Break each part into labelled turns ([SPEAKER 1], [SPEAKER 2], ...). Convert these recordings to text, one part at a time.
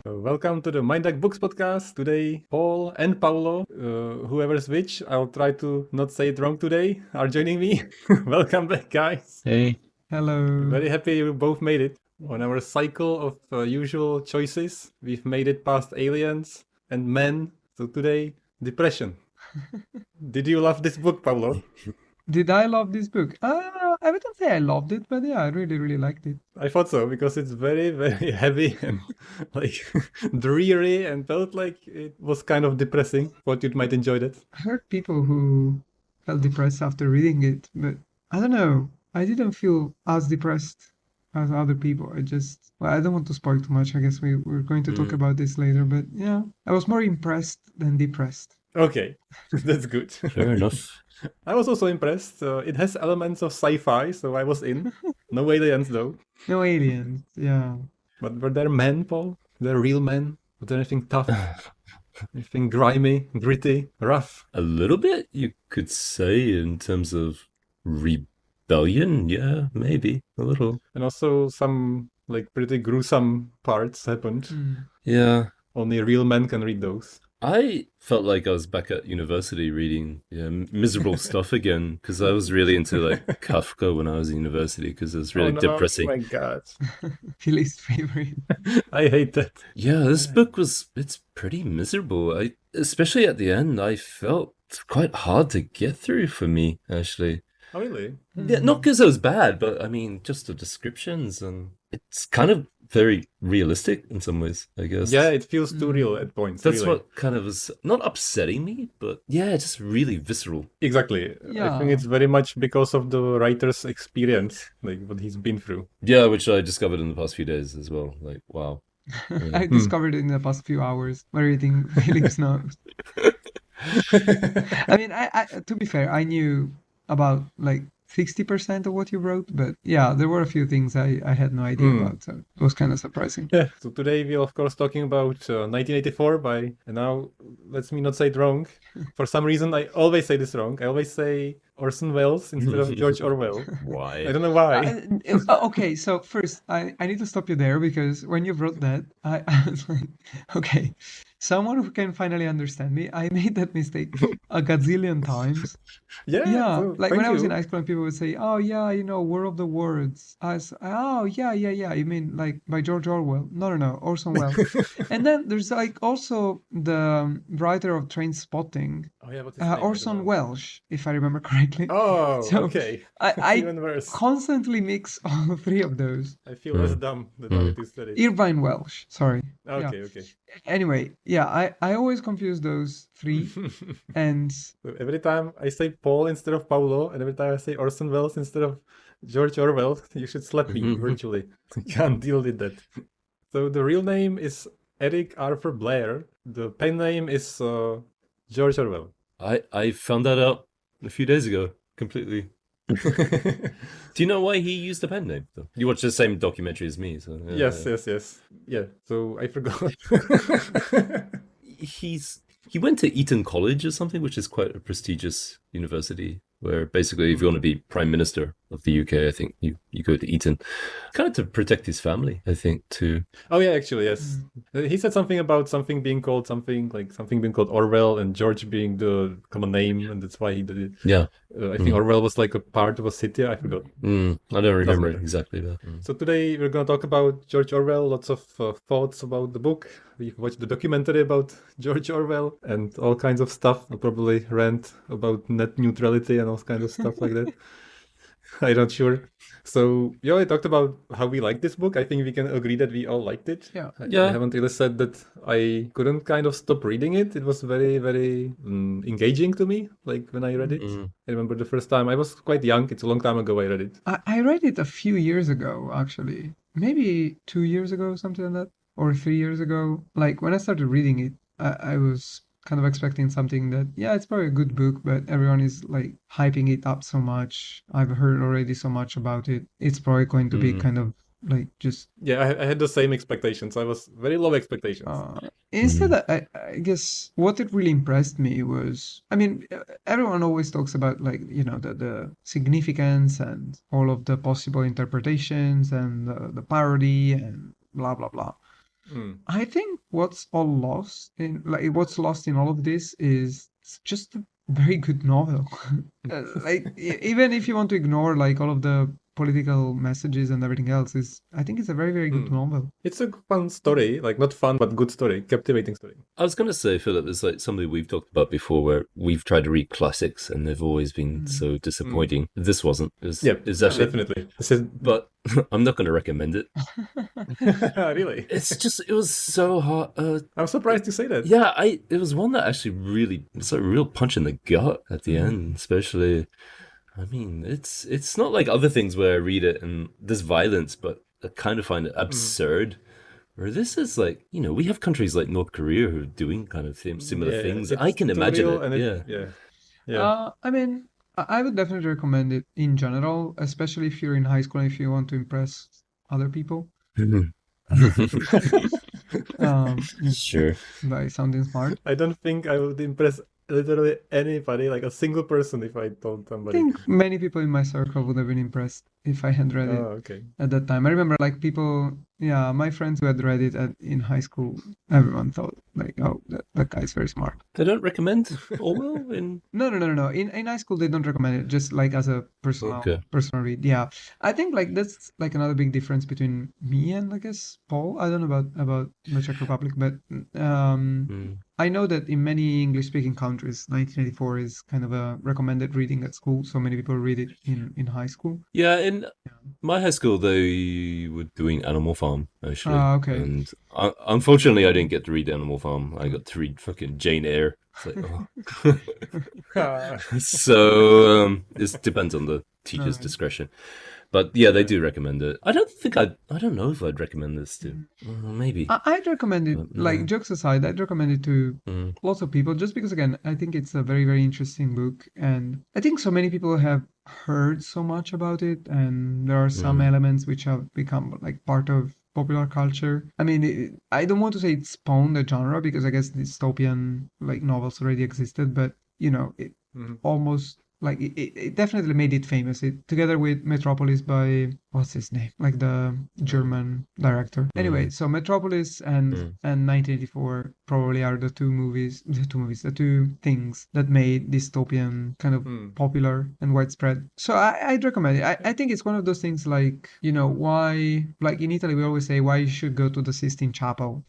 [SPEAKER 1] Welcome to the Mind Like Books podcast. Today, Paul and Paolo, whoever's which, I'll try to not say it wrong today, are joining me. Welcome back, guys.
[SPEAKER 2] Hey.
[SPEAKER 3] Hello.
[SPEAKER 1] Very happy you both made it. On our cycle of usual choices, we've made it past aliens and men. So today, depression. Did you love this book, Paolo?
[SPEAKER 3] Did I love this book? I wouldn't say I loved it, but yeah, I really, really liked it.
[SPEAKER 1] I thought so, because it's very, very heavy and like dreary and felt like it was kind of depressing. Thought you might enjoy that.
[SPEAKER 3] I heard people who felt depressed after reading it, but I don't know. I didn't feel as depressed as other people. I don't want to spoil too much. I guess we're going to talk about this later, but yeah, I was more impressed than depressed.
[SPEAKER 1] Okay, that's good.
[SPEAKER 2] Fair enough.
[SPEAKER 1] I was also impressed. It has elements of sci-fi, so I was in. No aliens, though.
[SPEAKER 3] No aliens, yeah.
[SPEAKER 1] But were there men, Paul? Were there real men? Was there anything tough? Anything grimy, gritty, rough?
[SPEAKER 2] A little bit, you could say, in terms of rebellion. Yeah, maybe. A little.
[SPEAKER 1] And also some, like, pretty gruesome parts happened.
[SPEAKER 2] Yeah.
[SPEAKER 1] Only real men can read those.
[SPEAKER 2] I felt like I was back at university reading miserable stuff again, because I was really into like Kafka when I was in university, because it was really depressing.
[SPEAKER 1] Oh my god.
[SPEAKER 3] Philly's favorite.
[SPEAKER 1] I hate that.
[SPEAKER 2] Yeah, this book it's pretty miserable. Especially at the end, I felt quite hard to get through for me, actually.
[SPEAKER 1] Oh, really?
[SPEAKER 2] Yeah, not because it was bad, but I mean, just the descriptions, and it's kind of very realistic in some ways, I guess.
[SPEAKER 1] Yeah, it feels too real at points.
[SPEAKER 2] That's
[SPEAKER 1] really.
[SPEAKER 2] what kind of was not upsetting me, but yeah, just really visceral.
[SPEAKER 1] Exactly.
[SPEAKER 3] Yeah.
[SPEAKER 1] I think it's very much because of the writer's experience, like what he's been through.
[SPEAKER 2] Yeah, which I discovered in the past few days as well. Like, wow.
[SPEAKER 3] I discovered it in the past few hours by reading Philip's notes. I mean, I to be fair, I knew about like 60% of what you wrote, but yeah, there were a few things I had no idea about, so it was kind of surprising.
[SPEAKER 1] Yeah. So today we're of course talking about 1984 by, and now let me not say it wrong. For some reason I always say this wrong. I always say Orson Welles instead of George Orwell.
[SPEAKER 2] Why?
[SPEAKER 1] I don't know why.
[SPEAKER 3] Okay, so first, I need to stop you there, because when you wrote that, I was like, okay, someone who can finally understand me. I made that mistake a gazillion times.
[SPEAKER 1] Yeah.
[SPEAKER 3] So, like when I was in high school and people would say, oh yeah, War of the Worlds. Oh yeah, you mean like by George Orwell? No, Orson Welles. And then there's like also the writer of Trainspotting,
[SPEAKER 1] Oh yeah, what's his name?
[SPEAKER 3] Orson Welles, if I remember correctly.
[SPEAKER 1] Oh,
[SPEAKER 3] So,
[SPEAKER 1] okay.
[SPEAKER 3] I
[SPEAKER 1] Even worse.
[SPEAKER 3] constantly mix all three of those.
[SPEAKER 1] I feel less dumb than how it is said it.
[SPEAKER 3] Irvine Welsh, sorry. Yeah.
[SPEAKER 1] Okay.
[SPEAKER 3] Anyway, yeah, I always confuse those three, and
[SPEAKER 1] So every time I say Paul instead of Paulo, and every time I say Orson Welles instead of George Orwell, you should slap me virtually. I can't deal with that. So the real name is Eric Arthur Blair. The pen name is George Orwell.
[SPEAKER 2] I found that out a few days ago, completely. Do you know why he used the pen name, though? You watched the same documentary as me, so...
[SPEAKER 1] Yes. Yeah, so I forgot.
[SPEAKER 2] He went to Eton College or something, which is quite a prestigious university, where basically if you want to be Prime Minister of the UK, I think you go to Eton. Kind of to protect his family, I think, too.
[SPEAKER 1] Oh yeah, actually, yes. He said something about something being called Orwell, and George being the common name, and that's why he did it.
[SPEAKER 2] Yeah.
[SPEAKER 1] I think Orwell was like a part of a city, I forgot.
[SPEAKER 2] I don't remember exactly that.
[SPEAKER 1] So today we're going to talk about George Orwell, lots of thoughts about the book. We've watched the documentary about George Orwell and all kinds of stuff. I'll probably rant about net neutrality and all kinds of stuff like that. I'm not sure. So we already talked about how we like this book. I think we can agree that we all liked it.
[SPEAKER 3] Yeah.
[SPEAKER 1] I haven't really said that I couldn't kind of stop reading it. It was very, very engaging to me, like when I read it. I remember the first time. I was quite young. It's a long time ago I read it.
[SPEAKER 3] I read it a few years ago, actually. Maybe 2 years ago, something like that, or 3 years ago. Like when I started reading it, I was kind of expecting something that, yeah, it's probably a good book, but everyone is like hyping it up so much. I've heard already so much about it. It's probably going to be kind of like just
[SPEAKER 1] Yeah, I had the same expectations. I was very low expectations.
[SPEAKER 3] instead, I guess what it really impressed me was, I mean, everyone always talks about like, the significance and all of the possible interpretations and the parody and blah, blah, blah. I think what's lost in all of this is it's just a very good novel. Even if you want to ignore like all of the political messages and everything else, I think it's a very, very good novel.
[SPEAKER 1] It's a fun story, like not fun, but good story, captivating story.
[SPEAKER 2] I was going to say, Philip, it's like something we've talked about before where we've tried to read classics and they've always been so disappointing. This wasn't. It's actually,
[SPEAKER 1] definitely.
[SPEAKER 2] But I'm not going to recommend it.
[SPEAKER 1] Really?
[SPEAKER 2] It was so hard.
[SPEAKER 1] I'm surprised you say that.
[SPEAKER 2] Yeah, it was one that actually really, it's like a real punch in the gut at the end, especially. I mean, it's not like other things where I read it and there's violence, but I kind of find it absurd. Where this is like, we have countries like North Korea who are doing kind of similar things. I can imagine it.
[SPEAKER 1] Yeah.
[SPEAKER 3] I mean, I would definitely recommend it in general, especially if you're in high school and if you want to impress other people.
[SPEAKER 2] Sure.
[SPEAKER 3] By sounding smart.
[SPEAKER 1] I don't think I would impress literally anybody, like a single person, if I told somebody.
[SPEAKER 3] I think many people in my circle would have been impressed if I had read it at that time. I remember like people, my friends who had read it in high school, everyone thought like, oh, that guy's very smart.
[SPEAKER 2] They don't recommend Orwell in...
[SPEAKER 3] No. In high school, they don't recommend it, just like as a personal read. Yeah. I think like that's like another big difference between me and I guess Paul. I don't know about the Czech Republic, but I know that in many English-speaking countries, 1984 is kind of a recommended reading at school. So many people read it in high school.
[SPEAKER 2] Yeah, in my high school, they were doing Animal Farm, actually.
[SPEAKER 3] Okay.
[SPEAKER 2] And unfortunately, I didn't get to read Animal Farm. I got to read fucking Jane Eyre. It's like, So, it depends on the teacher's discretion. But yeah, they do recommend it. I don't know if I'd recommend this to, maybe.
[SPEAKER 3] I'd recommend it, like jokes aside, I'd recommend it to lots of people just because, again, I think it's a very, very interesting book. And I think so many people have heard so much about it. And there are some elements which have become like part of popular culture. I mean, I don't want to say it spawned a genre because I guess dystopian like novels already existed, but it almost like it definitely made it famous. It together with Metropolis by what's his name, like the German director. Anyway, so Metropolis and 1984 probably are the two things that made dystopian kind of popular and widespread. So I'd recommend it. I think it's one of those things like, why, like in Italy we always say why you should go to the Sistine Chapel.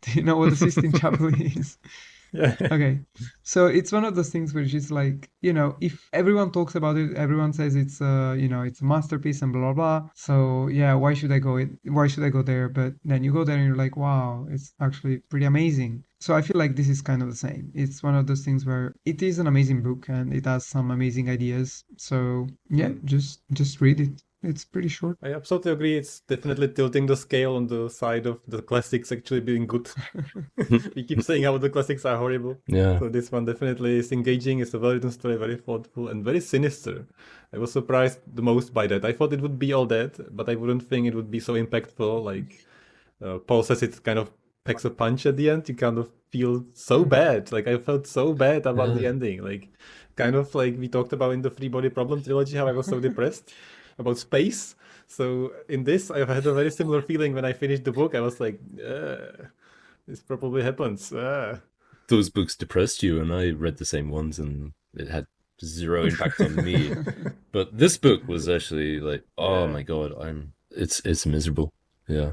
[SPEAKER 3] Do you know what the Sistine Chapel is?
[SPEAKER 1] Yeah.
[SPEAKER 3] Okay. So it's one of those things which is like, if everyone talks about it, everyone says it's it's a masterpiece and blah blah blah. So yeah, why should I go there? But then you go there and you're like, wow, it's actually pretty amazing. So I feel like this is kind of the same. It's one of those things where it is an amazing book and it has some amazing ideas. So yeah, just read it. It's pretty short.
[SPEAKER 1] I absolutely agree. It's definitely tilting the scale on the side of the classics actually being good. We keep saying how the classics are horrible.
[SPEAKER 2] Yeah.
[SPEAKER 1] So this one definitely is engaging. It's a well-written story, very thoughtful and very sinister. I was surprised the most by that. I thought it would be all that, but I wouldn't think it would be so impactful. Like Paul says, it kind of packs a punch at the end. You kind of feel so bad. Like I felt so bad about the ending. Like kind of like we talked about in the Three Body Problem trilogy, how I was so depressed about space. So in this, I had a very similar feeling when I finished the book. I was like, this probably happens.
[SPEAKER 2] Those books depressed you, and I read the same ones, and it had zero impact on me. But this book was actually like, oh my god, it's miserable. Yeah.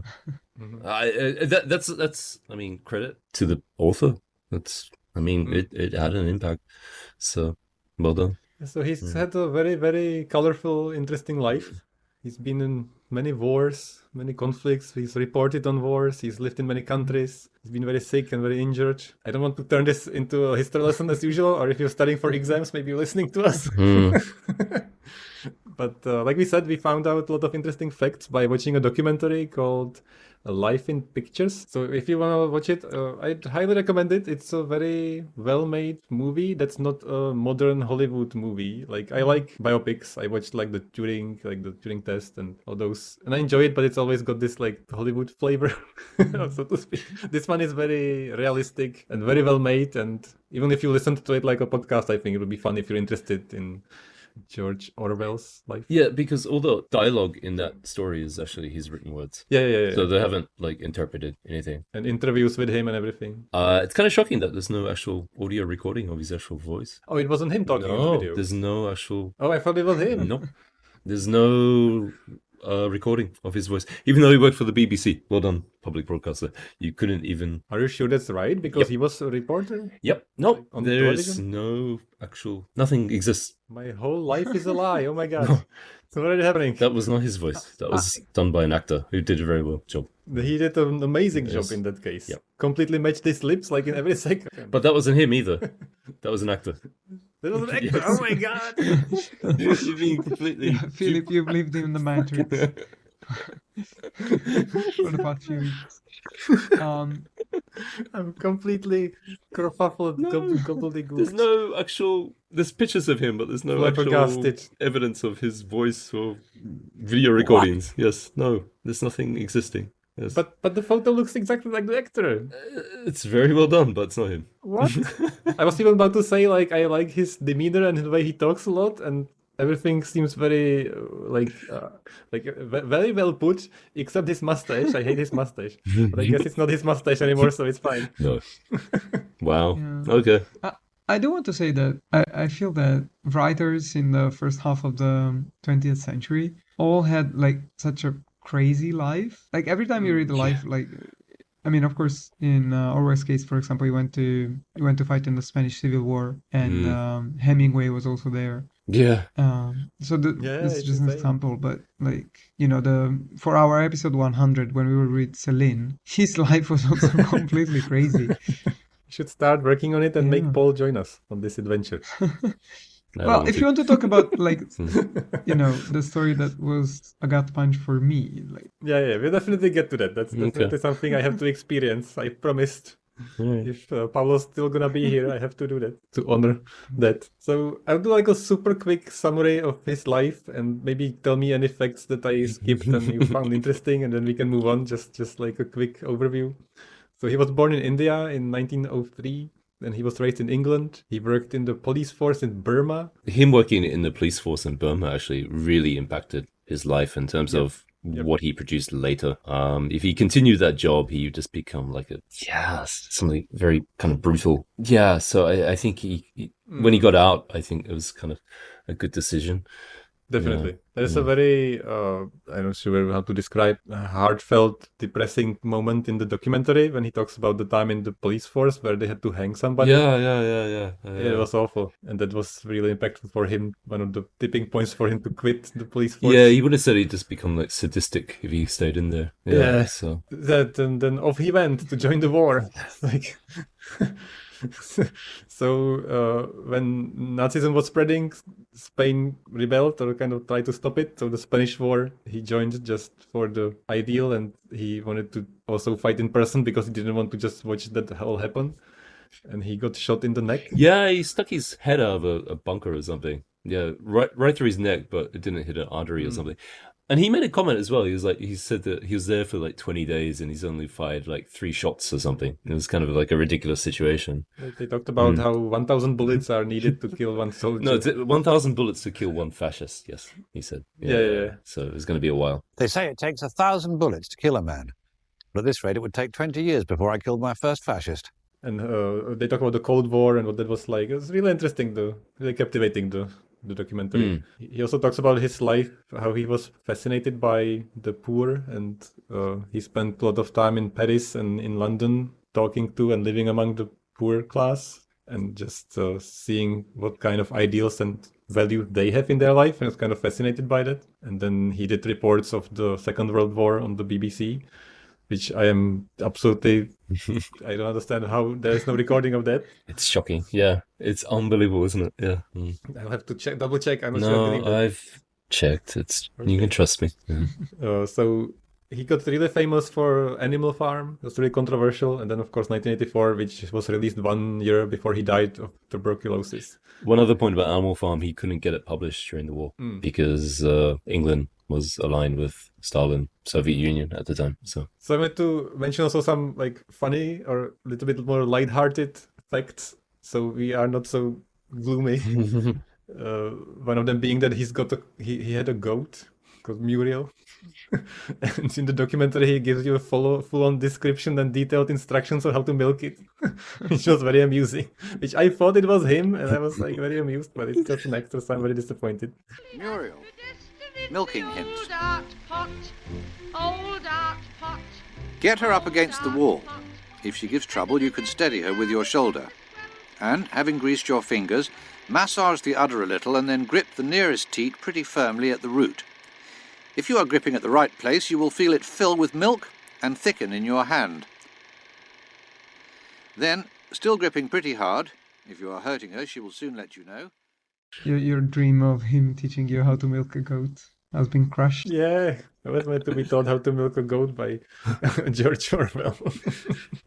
[SPEAKER 2] That's I mean, credit to the author. It had an impact. So well done.
[SPEAKER 1] So he's had a very, very colorful, interesting life. He's been in many wars, many conflicts. He's reported on wars. He's lived in many countries. He's been very sick and very injured. I don't want to turn this into a history lesson as usual, or if you're studying for exams, maybe you're listening to us. But like we said, we found out a lot of interesting facts by watching a documentary called Life in Pictures. So if you want to watch it, I'd highly recommend it. It's a very well-made movie that's not a modern Hollywood movie. Like, I like biopics. I watched like the Turing test and all those, and I enjoy it, but it's always got this like Hollywood flavor, so to speak. This one is very realistic and very well made, and even if you listened to it like a podcast, I think it would be fun if you're interested in George Orwell's life.
[SPEAKER 2] Yeah, because all the dialogue in that story is actually his written words.
[SPEAKER 1] Yeah.
[SPEAKER 2] So they haven't like interpreted anything.
[SPEAKER 1] And interviews with him and everything.
[SPEAKER 2] It's kind of shocking that there's no actual audio recording of his actual voice.
[SPEAKER 1] Oh, it wasn't him talking in the
[SPEAKER 2] No,
[SPEAKER 1] video.
[SPEAKER 2] there's no actual.
[SPEAKER 1] Oh, I thought it was him.
[SPEAKER 2] Nope. There's no recording of his voice, even though he worked for the BBC. Well done, public broadcaster. You couldn't even.
[SPEAKER 1] Are you sure that's right? Because he was a reporter.
[SPEAKER 2] Yep. No,
[SPEAKER 1] on
[SPEAKER 2] there's
[SPEAKER 1] television?
[SPEAKER 2] no actual. Nothing exists.
[SPEAKER 1] My whole life is a lie. Oh my god. So what is happening?
[SPEAKER 2] That was not his voice. That was done by an actor who did a very well job.
[SPEAKER 1] He did an amazing job
[SPEAKER 2] Yes.
[SPEAKER 1] in that case.
[SPEAKER 2] Yep.
[SPEAKER 1] Completely matched his lips like in every second.
[SPEAKER 2] But that wasn't him either. That was an actor.
[SPEAKER 1] That was an actor.
[SPEAKER 2] Yes.
[SPEAKER 1] Oh my god.
[SPEAKER 2] You're being completely.
[SPEAKER 3] Philip, you've lived in the Matrix for the past few weeks.
[SPEAKER 1] I'm completely kerfuffled.
[SPEAKER 2] No,
[SPEAKER 1] completely goofed.
[SPEAKER 2] There's no actual. There's pictures of him, but there's no actual
[SPEAKER 1] Flabbergasted.
[SPEAKER 2] evidence of his voice or video recordings. Yes, no, there's nothing existing. Yes.
[SPEAKER 1] But the photo looks exactly like the actor.
[SPEAKER 2] It's very well done, but it's not him.
[SPEAKER 1] What? I was even about to say, like, I like his demeanor and the way he talks a lot, and everything seems very, very well put, except his mustache. I hate his mustache. But I guess it's not his mustache anymore, so it's fine.
[SPEAKER 2] No. Wow.
[SPEAKER 3] Yeah.
[SPEAKER 2] Okay.
[SPEAKER 3] I do want to say that I feel that writers in the first half of the 20th century all had like such a crazy life. Like every time you read the life, like I mean, of course, in Orwell's case, for example, he went to fight in the Spanish Civil War, and Hemingway was also there.
[SPEAKER 2] Yeah.
[SPEAKER 3] So this is
[SPEAKER 1] it's
[SPEAKER 3] just an
[SPEAKER 1] insane.
[SPEAKER 3] example, but like for our episode 100 when we will read Celine, his life was also completely crazy.
[SPEAKER 1] We should start working on it and make
[SPEAKER 3] Yeah.
[SPEAKER 1] Paul join us on this adventure.
[SPEAKER 3] Well, if you want to talk about like the story that was a gut punch for me, like
[SPEAKER 1] Yeah, we'll definitely get to that. That's definitely something I have to experience. I promised.
[SPEAKER 2] Right.
[SPEAKER 1] If Paolo's still gonna be here, I have to do that to honor that. So I'll do like a super quick summary of his life and maybe tell me any facts that I skipped and you found interesting, and then we can move on. Just like a quick overview. So he was born in India in 1903. And he was raised in England. He worked in the police force in Burma.
[SPEAKER 2] Him working in the police force in Burma actually really impacted his life in terms of what he produced later. If he continued that job, he would just become like something very kind of brutal. Yeah, so I think he when he got out, I think it was kind of a good decision.
[SPEAKER 1] Definitely. There's a very, I'm not sure how to describe, heartfelt, depressing moment in the documentary when he talks about the time in the police force where they had to hang somebody.
[SPEAKER 2] Yeah.
[SPEAKER 1] It was awful. And that was really impactful for him. One of the tipping points for him to quit the police force.
[SPEAKER 2] Yeah, he would have said he'd just become like sadistic if he stayed in there.
[SPEAKER 1] Yeah.
[SPEAKER 2] So
[SPEAKER 1] That, and then off he went to join the war. Like... So when Nazism was spreading, Spain rebelled or kind of tried to stop it. So the Spanish War, he joined just for the ideal, and he wanted to also fight in person because he didn't want to just watch that all happen. And he got shot in the neck.
[SPEAKER 2] yeah, he stuck his head out of a bunker or something. Yeah, right through his neck, but it didn't hit an artery or something. And he made a comment as well. He said that he was there for like 20 days and he's only fired like 3 shots or something. It was kind of like a ridiculous situation.
[SPEAKER 1] They talked about how 1,000 bullets are needed to kill one soldier.
[SPEAKER 2] No, it's 1,000 bullets to kill one fascist. Yes, he said.
[SPEAKER 1] Yeah.
[SPEAKER 2] So it was going to be a while.
[SPEAKER 4] They say it takes 1,000 bullets to kill a man. But at this rate, it would take 20 years before I killed my first fascist.
[SPEAKER 1] And they talk about the Cold War and what that was like. It was really interesting, really captivating, the documentary. He also talks about his life, how he was fascinated by the poor, and he spent a lot of time in Paris and in London talking to and living among the poor class, and just seeing what kind of ideals and value they have in their life, and was kind of fascinated by that. And then he did reports of the Second World War on the BBC, which I am absolutely... I don't understand how there's no recording of that.
[SPEAKER 2] It's shocking. Yeah, it's unbelievable, isn't it? Yeah.
[SPEAKER 1] I'll have to double check. I'm not sure.
[SPEAKER 2] No, I've checked. You can trust me. Yeah.
[SPEAKER 1] So He got really famous for Animal Farm. It was really controversial. And then, of course, 1984, which was released 1 year before he died of tuberculosis.
[SPEAKER 2] One other point about Animal Farm, he couldn't get it published during the war because England was aligned with Stalin, Soviet Union at the time. So
[SPEAKER 1] I wanted to mention also some like funny or a little bit more lighthearted facts, so we are not so gloomy. One of them being that he had a goat called Muriel. And in the documentary, he gives you a full-on description and detailed instructions on how to milk it, which was very amusing. Which I thought it was him, and I was like very amused, but it's just an actor, so I'm very disappointed.
[SPEAKER 4] Muriel. Milking hints. Get her up against the wall. If she gives trouble, you can steady her with your shoulder. And, having greased your fingers, massage the udder a little and then grip the nearest teat pretty firmly at the root. If you are gripping at the right place, you will feel it fill with milk and thicken in your hand. Then, still gripping pretty hard, if you are hurting her, she will soon let you know.
[SPEAKER 3] Your dream of him teaching you how to milk a goat has been crushed.
[SPEAKER 1] Yeah, I was meant to be taught how to milk a goat by George Orwell.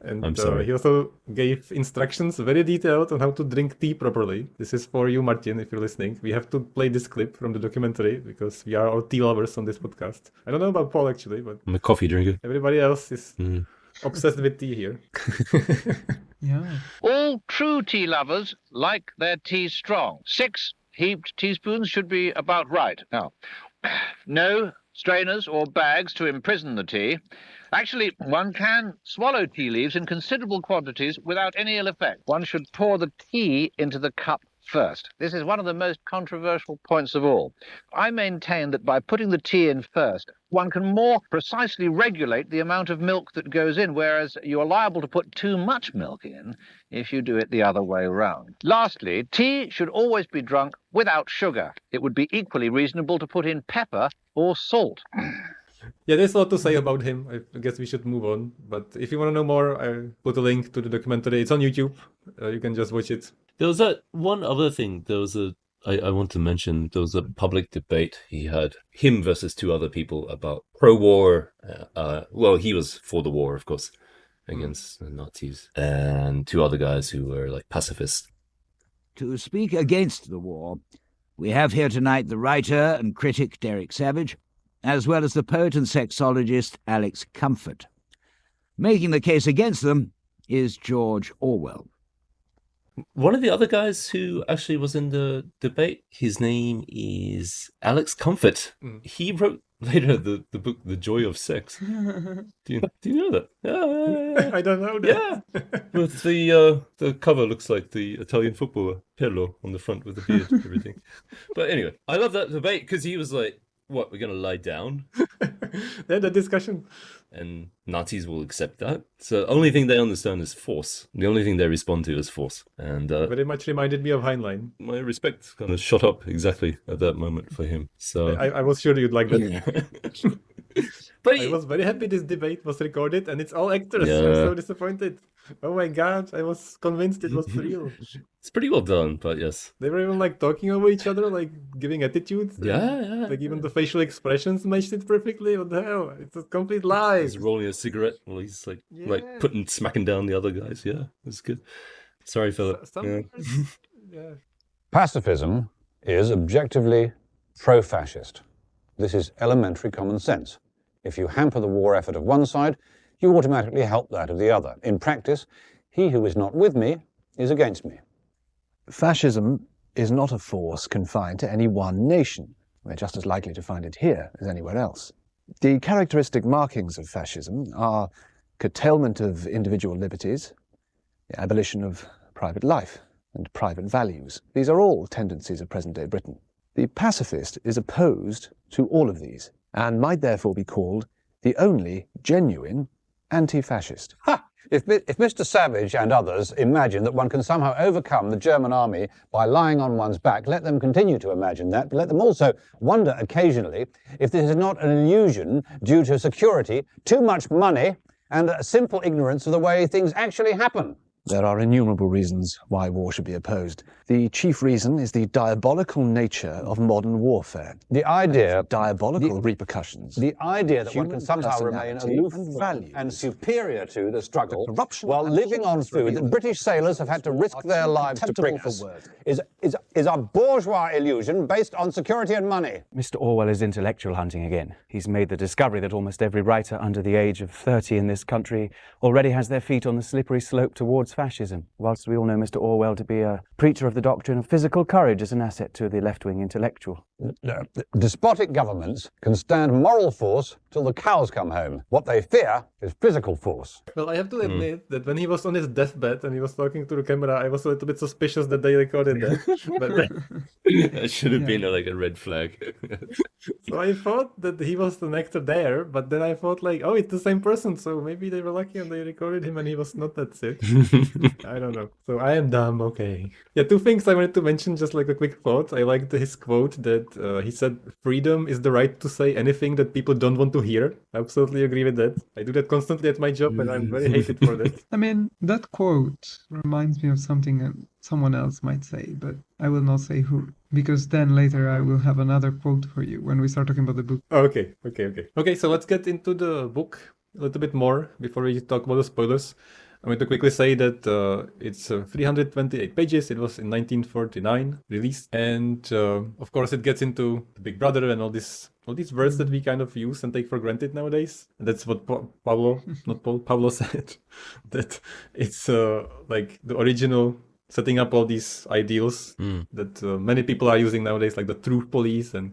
[SPEAKER 1] And
[SPEAKER 2] I'm sorry.
[SPEAKER 1] He also gave instructions very detailed on how to drink tea properly. This is for you, Martin, if you're listening. We have to play this clip from the documentary because we are all tea lovers on this podcast. I don't know about Paul actually, but
[SPEAKER 2] I'm a coffee drinker.
[SPEAKER 1] everybody else is obsessed with tea here.
[SPEAKER 3] Yeah.
[SPEAKER 5] All true tea lovers like their tea strong. 6 heaped teaspoons should be about right. Now, no strainers or bags to imprison the tea. Actually, one can swallow tea leaves in considerable quantities without any ill effect. One should pour the tea into the cup first. This is one of the most controversial points of all. I maintain that by putting the tea in first, one can more precisely regulate the amount of milk that goes in, whereas you are liable to put too much milk in if you do it the other way round. Lastly, tea should always be drunk without sugar. It would be equally reasonable to put in pepper or salt.
[SPEAKER 1] Yeah, there's a lot to say about him. I guess we should move on. But if you want to know more, I'll put a link to the documentary. It's on YouTube. You can just watch it.
[SPEAKER 2] There was that one other thing. I want to mention, there was a public debate he had, him versus 2 other people about pro-war. Well, he was for the war, of course, against the Nazis, and 2 other guys who were like pacifists.
[SPEAKER 6] To speak against the war, we have here tonight the writer and critic Derek Savage, as well as the poet and sexologist Alex Comfort. Making the case against them is George Orwell.
[SPEAKER 2] One of the other guys who actually was in the debate, his name is Alex Comfort. He wrote later the book The Joy of Sex. Do you know that? Yeah.
[SPEAKER 1] I don't know that.
[SPEAKER 2] Yeah. With the cover looks like the Italian footballer Pirlo on the front with the beard and everything. But anyway, I love that debate because he was like, what, we're going to lie down?
[SPEAKER 1] Yeah, the discussion.
[SPEAKER 2] And Nazis will accept that. So the only thing they understand is force. The only thing they respond to is force. And
[SPEAKER 1] Very much reminded me of Heinlein.
[SPEAKER 2] my respect kind of shot up exactly at that moment for him. So
[SPEAKER 1] I was sure you'd like that.
[SPEAKER 2] But
[SPEAKER 1] I was very happy this debate was recorded and it's all actors.
[SPEAKER 2] Yeah.
[SPEAKER 1] I'm so disappointed. Oh my god, I was convinced it was real.
[SPEAKER 2] it's pretty well done, but yes.
[SPEAKER 1] They were even like talking over each other, like giving attitudes.
[SPEAKER 2] Yeah.
[SPEAKER 1] Like even the facial expressions matched it perfectly. What the hell? It's a complete lie.
[SPEAKER 2] He's rolling a cigarette while he's like smacking down the other guys. Yeah, it's good. Sorry, Philip.
[SPEAKER 1] Yeah.
[SPEAKER 4] Pacifism is objectively pro-fascist. This is elementary common sense. If you hamper the war effort of one side, you automatically help that of the other. In practice, he who is not with me is against me.
[SPEAKER 7] Fascism is not a force confined to any one nation. We're just as likely to find it here as anywhere else. The characteristic markings of fascism are curtailment of individual liberties, the abolition of private life and private values. These are all tendencies of present-day Britain. The pacifist is opposed to all of these and might therefore be called the only genuine anti-fascist.
[SPEAKER 4] Ha! If Mr. Savage and others imagine that one can somehow overcome the German army by lying on one's back, let them continue to imagine that, but let them also wonder occasionally if this is not an illusion due to security, too much money, and a simple ignorance of the way things actually happen.
[SPEAKER 7] There are innumerable reasons why war should be opposed. The chief reason is the diabolical nature of modern warfare.
[SPEAKER 8] The idea,
[SPEAKER 7] Diabolical repercussions.
[SPEAKER 8] the idea that one can
[SPEAKER 7] Human
[SPEAKER 8] somehow remain
[SPEAKER 7] personality
[SPEAKER 8] aloof
[SPEAKER 7] and values.
[SPEAKER 8] and superior to the struggle
[SPEAKER 7] corruption
[SPEAKER 8] while
[SPEAKER 7] and
[SPEAKER 8] living on
[SPEAKER 7] horrors
[SPEAKER 8] food
[SPEAKER 7] revealed
[SPEAKER 8] that British sailors have had to risk their lives to bring
[SPEAKER 7] contemptible
[SPEAKER 8] us
[SPEAKER 7] for words.
[SPEAKER 8] is a bourgeois illusion based on security and money.
[SPEAKER 9] Mr. Orwell is intellectual hunting again. He's made the discovery that almost every writer under the age of 30 in this country already has their feet on the slippery slope towards fascism, whilst we all know Mr. Orwell to be a preacher of the doctrine of physical courage as an asset to the left-wing intellectual.
[SPEAKER 8] Despotic governments can stand moral force till the cows come home. What they fear is physical force.
[SPEAKER 1] Well, I have to admit that when he was on his deathbed and he was talking to the camera, I was a little bit suspicious that they recorded that.
[SPEAKER 2] That should have been like a red flag.
[SPEAKER 1] So I thought that he was an actor there, but then I thought like, oh, it's the same person, so maybe they were lucky and they recorded him and he was not that sick. I don't know. So I am dumb, okay. Yeah, two things I wanted to mention, just like a quick thought. I liked his quote that he said, freedom is the right to say anything that people don't want to hear. I absolutely agree with that. I do that constantly at my job and I'm very hated for that.
[SPEAKER 3] I mean, that quote reminds me of something someone else might say, but I will not say who, because then later I will have another quote for you when we start talking about the book.
[SPEAKER 1] Okay. Okay, so let's get into the book a little bit more before we talk about the spoilers. I'm going to quickly say that it's 328 pages. It was in 1949 released, and of course it gets into the Big Brother and all these words that we kind of use and take for granted nowadays. And that's what Pablo said, that it's like the original setting up all these ideals that many people are using nowadays, like the truth police and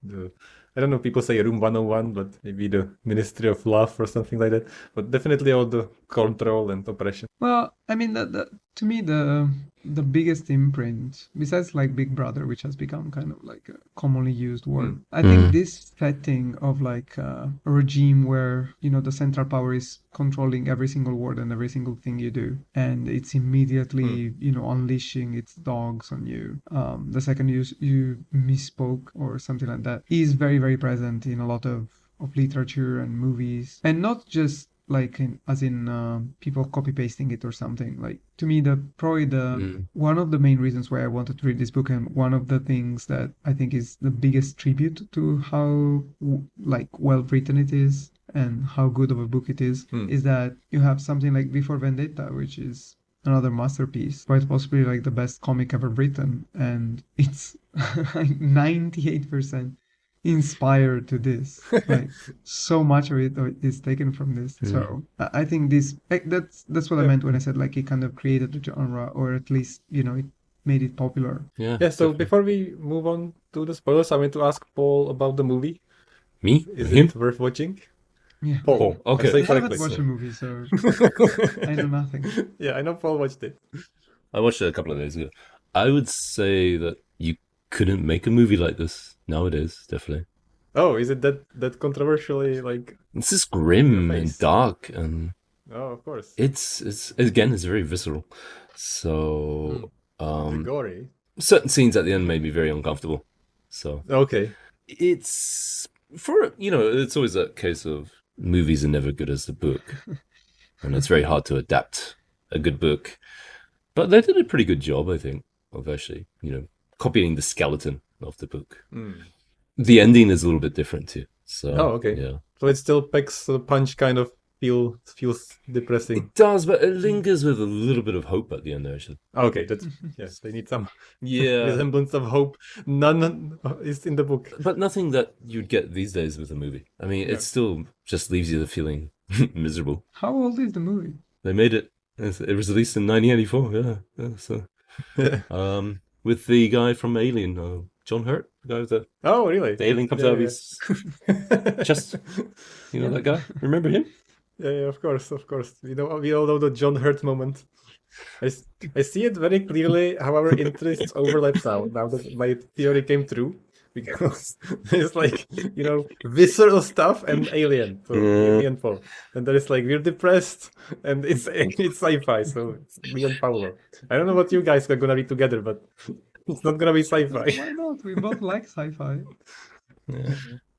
[SPEAKER 1] the, I don't know, people say Room 101, but maybe the Ministry of Love or something like that. But definitely all the control and oppression.
[SPEAKER 3] Well, I mean, to me, the biggest imprint, besides like Big Brother, which has become kind of like a commonly used word, I think this setting of like a regime where, you know, the central power is controlling every single word and every single thing you do, and it's immediately, you know, unleashing its dogs on you. The second you misspoke or something like that is very, very present in a lot of literature and movies, and not just like people copy pasting it or something. Like, to me, one of the main reasons why I wanted to read this book, and one of the things that I think is the biggest tribute to how like well written it is and how good of a book it is that you have something like Before Vendetta, which is another masterpiece, quite possibly like the best comic ever written, and it's like 98% inspired to this. Like, so much of it is taken from this. So I think this, that's what I meant when I said like it kind of created the genre, or at least, you know, it made it popular.
[SPEAKER 1] Yeah, so before we move on to the spoilers, I want to ask Paul about the movie.
[SPEAKER 2] Me?
[SPEAKER 1] Is
[SPEAKER 2] Him?
[SPEAKER 1] it worth watching?
[SPEAKER 3] Yeah.
[SPEAKER 1] Paul.
[SPEAKER 2] Okay.
[SPEAKER 1] I
[SPEAKER 3] I haven't watched the movie, so I know nothing.
[SPEAKER 1] Yeah, I know Paul watched it.
[SPEAKER 2] I watched it a couple of days ago. I would say that you couldn't make a movie like this nowadays, definitely.
[SPEAKER 1] Oh, is it that controversially like?
[SPEAKER 2] It's just grim and
[SPEAKER 1] face.
[SPEAKER 2] dark, and
[SPEAKER 1] Oh, of course.
[SPEAKER 2] it's again, it's very visceral. So
[SPEAKER 1] Gory.
[SPEAKER 2] certain scenes at the end made me very uncomfortable. So
[SPEAKER 1] Okay.
[SPEAKER 2] it's for, you know, it's always that case of movies are never good as the book, and it's very hard to adapt a good book. But they did a pretty good job, I think, of actually, you know, copying the skeleton of the book. The ending is a little bit different too. So
[SPEAKER 1] Oh, okay.
[SPEAKER 2] yeah,
[SPEAKER 1] So it still packs a punch, kind of feels depressing.
[SPEAKER 2] it does, but it lingers with a little bit of hope at the end, actually.
[SPEAKER 1] Okay, that's yes. They need some
[SPEAKER 2] Yeah,
[SPEAKER 1] resemblance of hope. None is in the book.
[SPEAKER 2] but nothing that you'd get these days with a movie. I mean, it still just leaves you the feeling miserable.
[SPEAKER 3] How old is the movie?
[SPEAKER 2] They made it. It was released in 1984. Yeah. So, with the guy from Alien, John Hurt, the guy with the
[SPEAKER 1] Oh, really?
[SPEAKER 2] alien comes out of his chest. You know that guy? Remember him?
[SPEAKER 1] Yeah, of course. We all know the John Hurt moment. I see it very clearly how our interests overlap now that my theory came true. Because there's like, you know, visceral stuff and Alien. So Alien 4. And there is like, we're depressed and it's sci-fi. So it's me and Paolo. I don't know what you guys are gonna read together, but it's not gonna be sci-fi.
[SPEAKER 3] Why not? We both like sci-fi.
[SPEAKER 2] Yeah.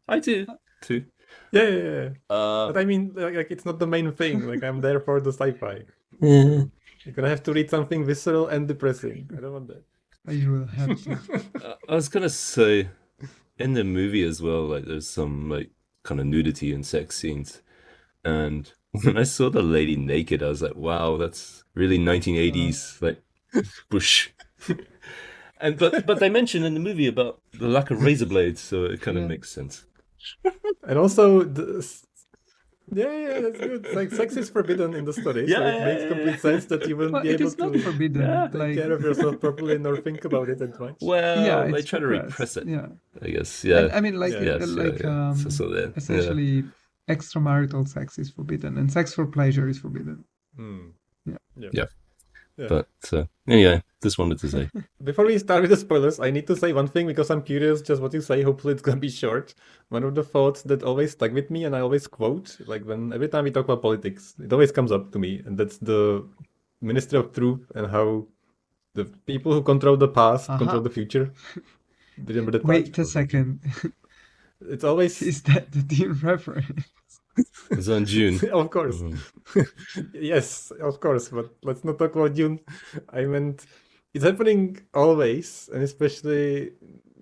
[SPEAKER 2] I do too.
[SPEAKER 1] Yeah. But I mean, like it's not the main thing. Like I'm there for the sci-fi. You're gonna have to read something visceral and depressing. I don't want that.
[SPEAKER 3] You will have to.
[SPEAKER 2] I was gonna say, in the movie as well, like there's some like kind of nudity and sex scenes, and when I saw the lady naked, I was like, wow, that's really 1980s, like Bush. And but they mention in the movie about the lack of razor blades, so it kind of makes sense.
[SPEAKER 1] And also, that's good. Like, sex is forbidden in the story, so it makes complete sense that you wouldn't
[SPEAKER 3] Well,
[SPEAKER 1] be
[SPEAKER 3] it
[SPEAKER 1] able
[SPEAKER 3] is not
[SPEAKER 1] to
[SPEAKER 3] forbidden.
[SPEAKER 1] take care of yourself properly nor think about it that much.
[SPEAKER 2] Well, they
[SPEAKER 3] it's
[SPEAKER 2] try to
[SPEAKER 3] repressed,
[SPEAKER 2] repress it,
[SPEAKER 3] Yeah.
[SPEAKER 2] I guess. Yeah.
[SPEAKER 3] I mean, like, essentially, extramarital sex is forbidden, and sex for pleasure is forbidden.
[SPEAKER 2] Yeah. But anyway, just wanted to say.
[SPEAKER 1] Before we start with the spoilers, I need to say one thing because I'm curious just what you say. Hopefully it's gonna be short. One of the thoughts that always stuck with me and I always quote, like every time we talk about politics, it always comes up to me, and that's the Ministry of Truth and how the people who control the past control the future. Do you remember that?
[SPEAKER 3] Wait a second.
[SPEAKER 1] It's always...
[SPEAKER 3] Is that the Dune reference?
[SPEAKER 2] It's on June.
[SPEAKER 1] Of course. Yes, of course, but let's not talk about June. I meant, it's happening always, and especially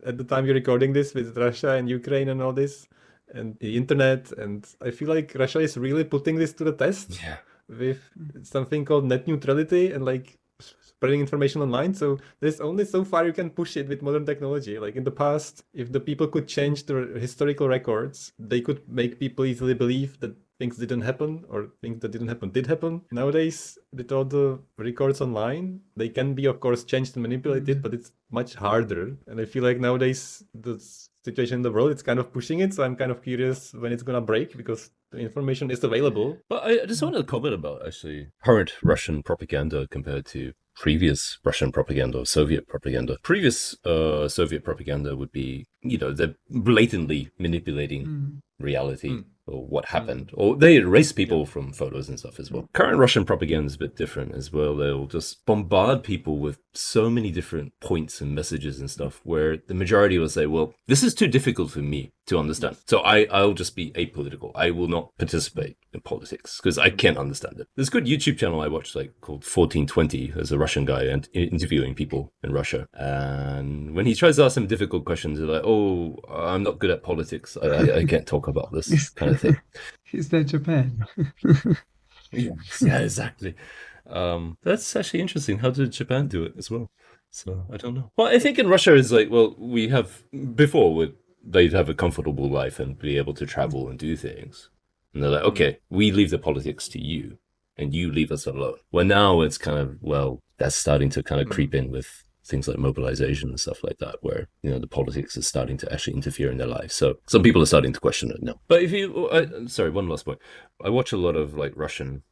[SPEAKER 1] at the time you're recording this with Russia and Ukraine and all this, and the internet, and I feel like Russia is really putting this to the test with something called net-neutrality and like spreading information online. So there's only so far you can push it with modern technology. Like in the past, if the people could change the historical records, they could make people easily believe that things didn't happen or things that didn't happen did happen. Nowadays, with all the records online, they can be, of course, changed and manipulated, but it's much harder. And I feel like nowadays, the situation in the world, it's kind of pushing it. So I'm kind of curious when it's going to break because the information is available.
[SPEAKER 2] But I just wanted to comment about actually current Russian propaganda compared to previous Russian propaganda or Soviet propaganda. Previous Soviet propaganda would be, they're blatantly manipulating reality or what happened. Or they erase people from photos and stuff as well. Current Russian propaganda is a bit different as well. They'll just bombard people with so many different points and messages and stuff where the majority will say, well, this is too difficult for me to understand. So I'll just be apolitical. I will not participate in politics because I can't understand it. There's a good YouTube channel I watched called 1420. There's a Russian guy and interviewing people in Russia. And when he tries to ask them difficult questions, they're like, oh, I'm not good at politics. I can't talk about this kind of thing.
[SPEAKER 3] Is that Japan?
[SPEAKER 2] Yeah, exactly. That's actually interesting. How did Japan do it as well? So I don't know. Well, I think in Russia is like, well, we have before they'd have a comfortable life and be able to travel and do things. And they're like, okay, we leave the politics to you and you leave us alone. Well, now it's kind of, well, that's starting to kind of creep in with things like mobilization and stuff like that, where, the politics is starting to actually interfere in their lives. So some people are starting to question it now. But sorry, one last point. I watch a lot of like Russian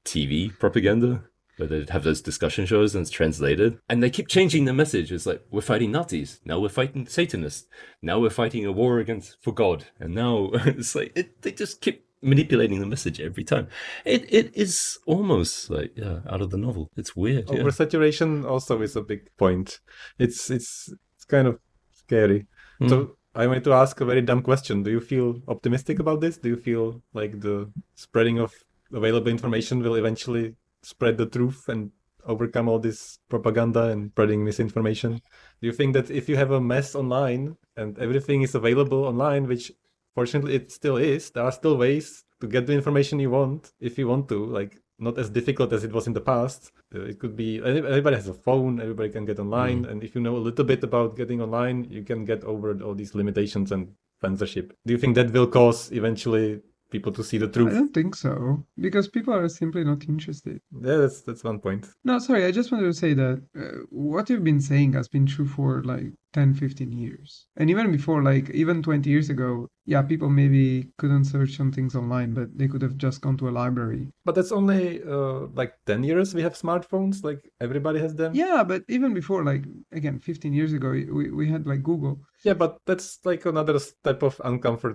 [SPEAKER 2] TV propaganda where they have those discussion shows and it's translated. And they keep changing the message. It's like, we're fighting Nazis. Now we're fighting Satanists. Now we're fighting a war for God. And now it's like, they just keep manipulating the message every time. It is almost like out of the novel. It's weird.
[SPEAKER 1] Oversaturation also is a big point. It's kind of scary. So I wanted to ask a very dumb question. Do you feel optimistic about this? Do you feel like the spreading of available information will eventually spread the truth and overcome all this propaganda and spreading misinformation? Do you think that if you have a mess online and everything is available online, which fortunately it still is, there are still ways to get the information you want if you want to, like not as difficult as it was in the past. It could be, everybody has a phone, everybody can get online, and if you know a little bit about getting online, you can get over all these limitations and censorship. Do you think that will cause eventually people to see the truth?
[SPEAKER 3] I don't think so, because people are simply not interested.
[SPEAKER 1] Yeah, that's one point.
[SPEAKER 3] No, sorry, I just wanted to say that what you've been saying has been true for like 10, 15 years. And even before, like even 20 years ago, yeah, people maybe couldn't search on things online, but they could have just gone to a library.
[SPEAKER 1] But that's only like 10 years we have smartphones, like everybody has them.
[SPEAKER 3] Yeah, but even before, like, again, 15 years ago, we had like Google.
[SPEAKER 1] Yeah, but that's like another type of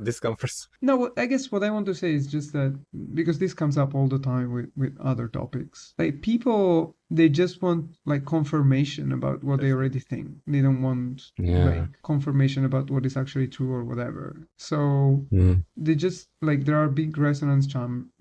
[SPEAKER 1] discomfort.
[SPEAKER 3] No, I guess what I want to say is just that, because this comes up all the time with other topics, like people, they just want like confirmation about what they already think. They don't want like confirmation about what is actually true or whatever. So they just like, there are big resonance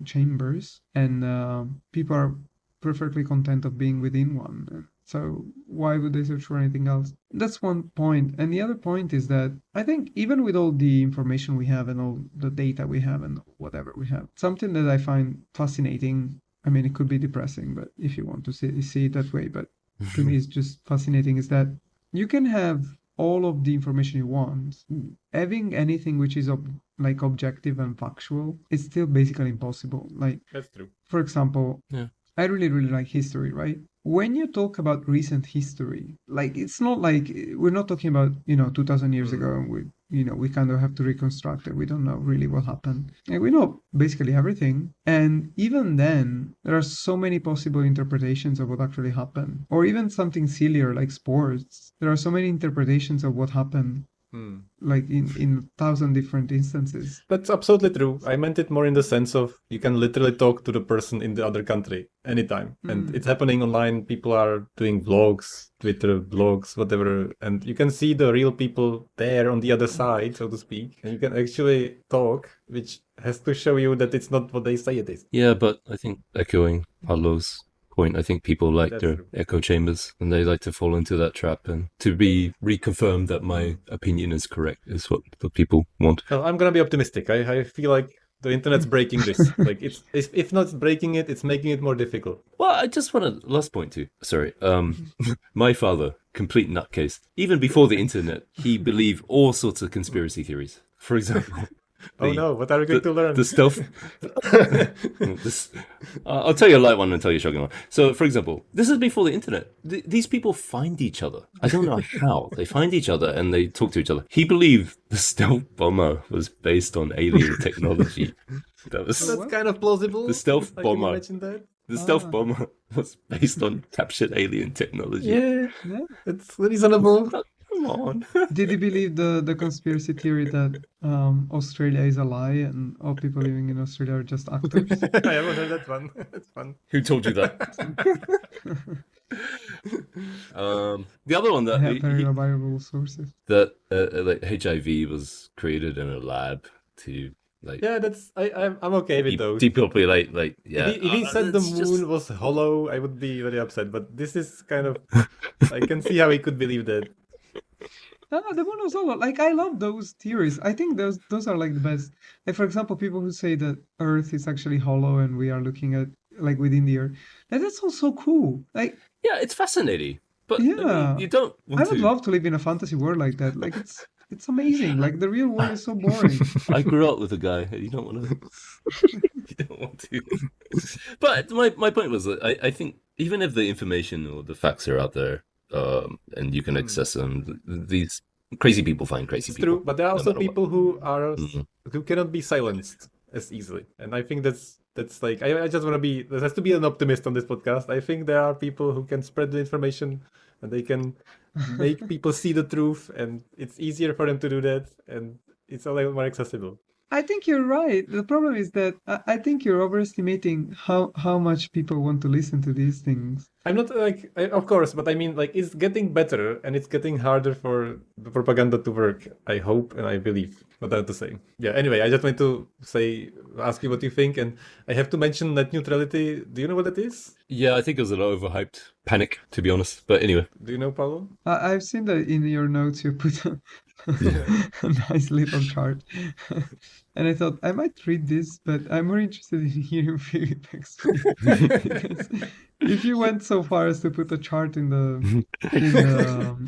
[SPEAKER 3] chambers, and people are perfectly content of being within one. So why would they search for anything else? That's one point. And the other point is that I think even with all the information we have and all the data we have and whatever we have, something that I find fascinating, I mean, it could be depressing, but if you want to see it that way, but to me it's just fascinating, is that you can have all of the information you want. Having anything which is objective and factual is still basically impossible. Like,
[SPEAKER 1] That's true.
[SPEAKER 3] for example,
[SPEAKER 2] Yeah.
[SPEAKER 3] I really, really like history, right? When you talk about recent history, like, it's not like we're not talking about, 2000 years ago, and we kind of have to reconstruct it. We don't know really what happened. And we know basically everything. And even then, there are so many possible interpretations of what actually happened. Or even something sillier like sports. There are so many interpretations of what happened, like in 1,000 different instances.
[SPEAKER 1] That's absolutely true. I meant it more in the sense of you can literally talk to the person in the other country anytime. And it's happening online. People are doing vlogs, Twitter blogs, whatever. And you can see the real people there on the other side, so to speak. And you can actually talk, which has to show you that it's not what they say it is.
[SPEAKER 2] Yeah, but I think echoing Paolo's point, I think people like
[SPEAKER 1] That's
[SPEAKER 2] their
[SPEAKER 1] true.
[SPEAKER 2] echo chambers and they like to fall into that trap, and to be reconfirmed that my opinion is correct is what the people want.
[SPEAKER 1] Well, I'm going to be optimistic. I feel like the internet's breaking this. Like, it's if not breaking it, it's making it more difficult.
[SPEAKER 2] Well, I just want to last point too. Sorry. My father, complete nutcase. Even before the internet, he believed all sorts of conspiracy theories. For example,
[SPEAKER 1] Oh no, what are we going to learn?
[SPEAKER 2] the stealth. I'll tell you a light one and tell you a shocking one. So, for example, this is before the internet. These people find each other. I don't know how. They find each other and they talk to each other. He believed the stealth bomber was based on alien technology.
[SPEAKER 1] That's kind of plausible.
[SPEAKER 2] The stealth
[SPEAKER 1] I can
[SPEAKER 2] bomber.
[SPEAKER 1] imagine that.
[SPEAKER 2] The stealth bomber was based on captured alien technology.
[SPEAKER 1] Yeah,
[SPEAKER 3] Yeah.
[SPEAKER 1] it's reasonable.
[SPEAKER 2] Come on.
[SPEAKER 3] Did you believe the conspiracy theory that Australia is a lie and all people living in Australia are just actors?
[SPEAKER 1] I haven't heard that one. That's fun.
[SPEAKER 2] Who told you that? The other one
[SPEAKER 3] I have very
[SPEAKER 2] that
[SPEAKER 3] reliable sources.
[SPEAKER 2] like HIV was created in a lab to like
[SPEAKER 1] Yeah, that's I'm okay with those.
[SPEAKER 2] depopulate yeah.
[SPEAKER 1] If he said the
[SPEAKER 2] that's
[SPEAKER 1] moon
[SPEAKER 2] just-
[SPEAKER 1] was hollow, I would be very upset. But this is kind of I can see how he could believe that.
[SPEAKER 3] The moon was hollow. Like, I love those theories. I think those are like the best. Like, for example, people who say that Earth is actually hollow and we are looking at like within the Earth. That's also cool. Like,
[SPEAKER 2] yeah, it's fascinating. But I mean,
[SPEAKER 3] Yeah.
[SPEAKER 2] you don't
[SPEAKER 3] I
[SPEAKER 2] want
[SPEAKER 3] would
[SPEAKER 2] to.
[SPEAKER 3] love to live in a fantasy world like that. Like, it's amazing. Like, the real world is so boring.
[SPEAKER 2] I grew up with a guy. You don't want to. You don't want to. But my point was that I think even if the information or the facts are out there, and you can access them, these crazy people find crazy
[SPEAKER 1] It's
[SPEAKER 2] people.
[SPEAKER 1] true, but there are
[SPEAKER 2] no
[SPEAKER 1] also
[SPEAKER 2] matter what.
[SPEAKER 1] people who are
[SPEAKER 2] Mhm.
[SPEAKER 1] who cannot be silenced as easily, and I think that's like I just want to be. There has to be an optimist on this podcast. I think there are people who can spread the information, and they can make people see the truth, and it's easier for them to do that, and it's a little more accessible.
[SPEAKER 3] I think you're right. The problem is that I think you're overestimating how much people want to listen to these things.
[SPEAKER 1] I'm not like, of course, but I mean, like, it's getting better and it's getting harder for the propaganda to work. I hope and I believe. What I have to say. Yeah. Anyway, I just wanted to ask you what you think, and I have to mention net neutrality. Do you know what that is?
[SPEAKER 2] Yeah, I think it was an overhyped panic, to be honest. But anyway,
[SPEAKER 1] Do you know, Paolo?
[SPEAKER 3] I've seen that in your notes you put a nice little chart. And I thought I might read this, but I'm more interested in hearing Philip explain. Because if you went so far as to put a chart in the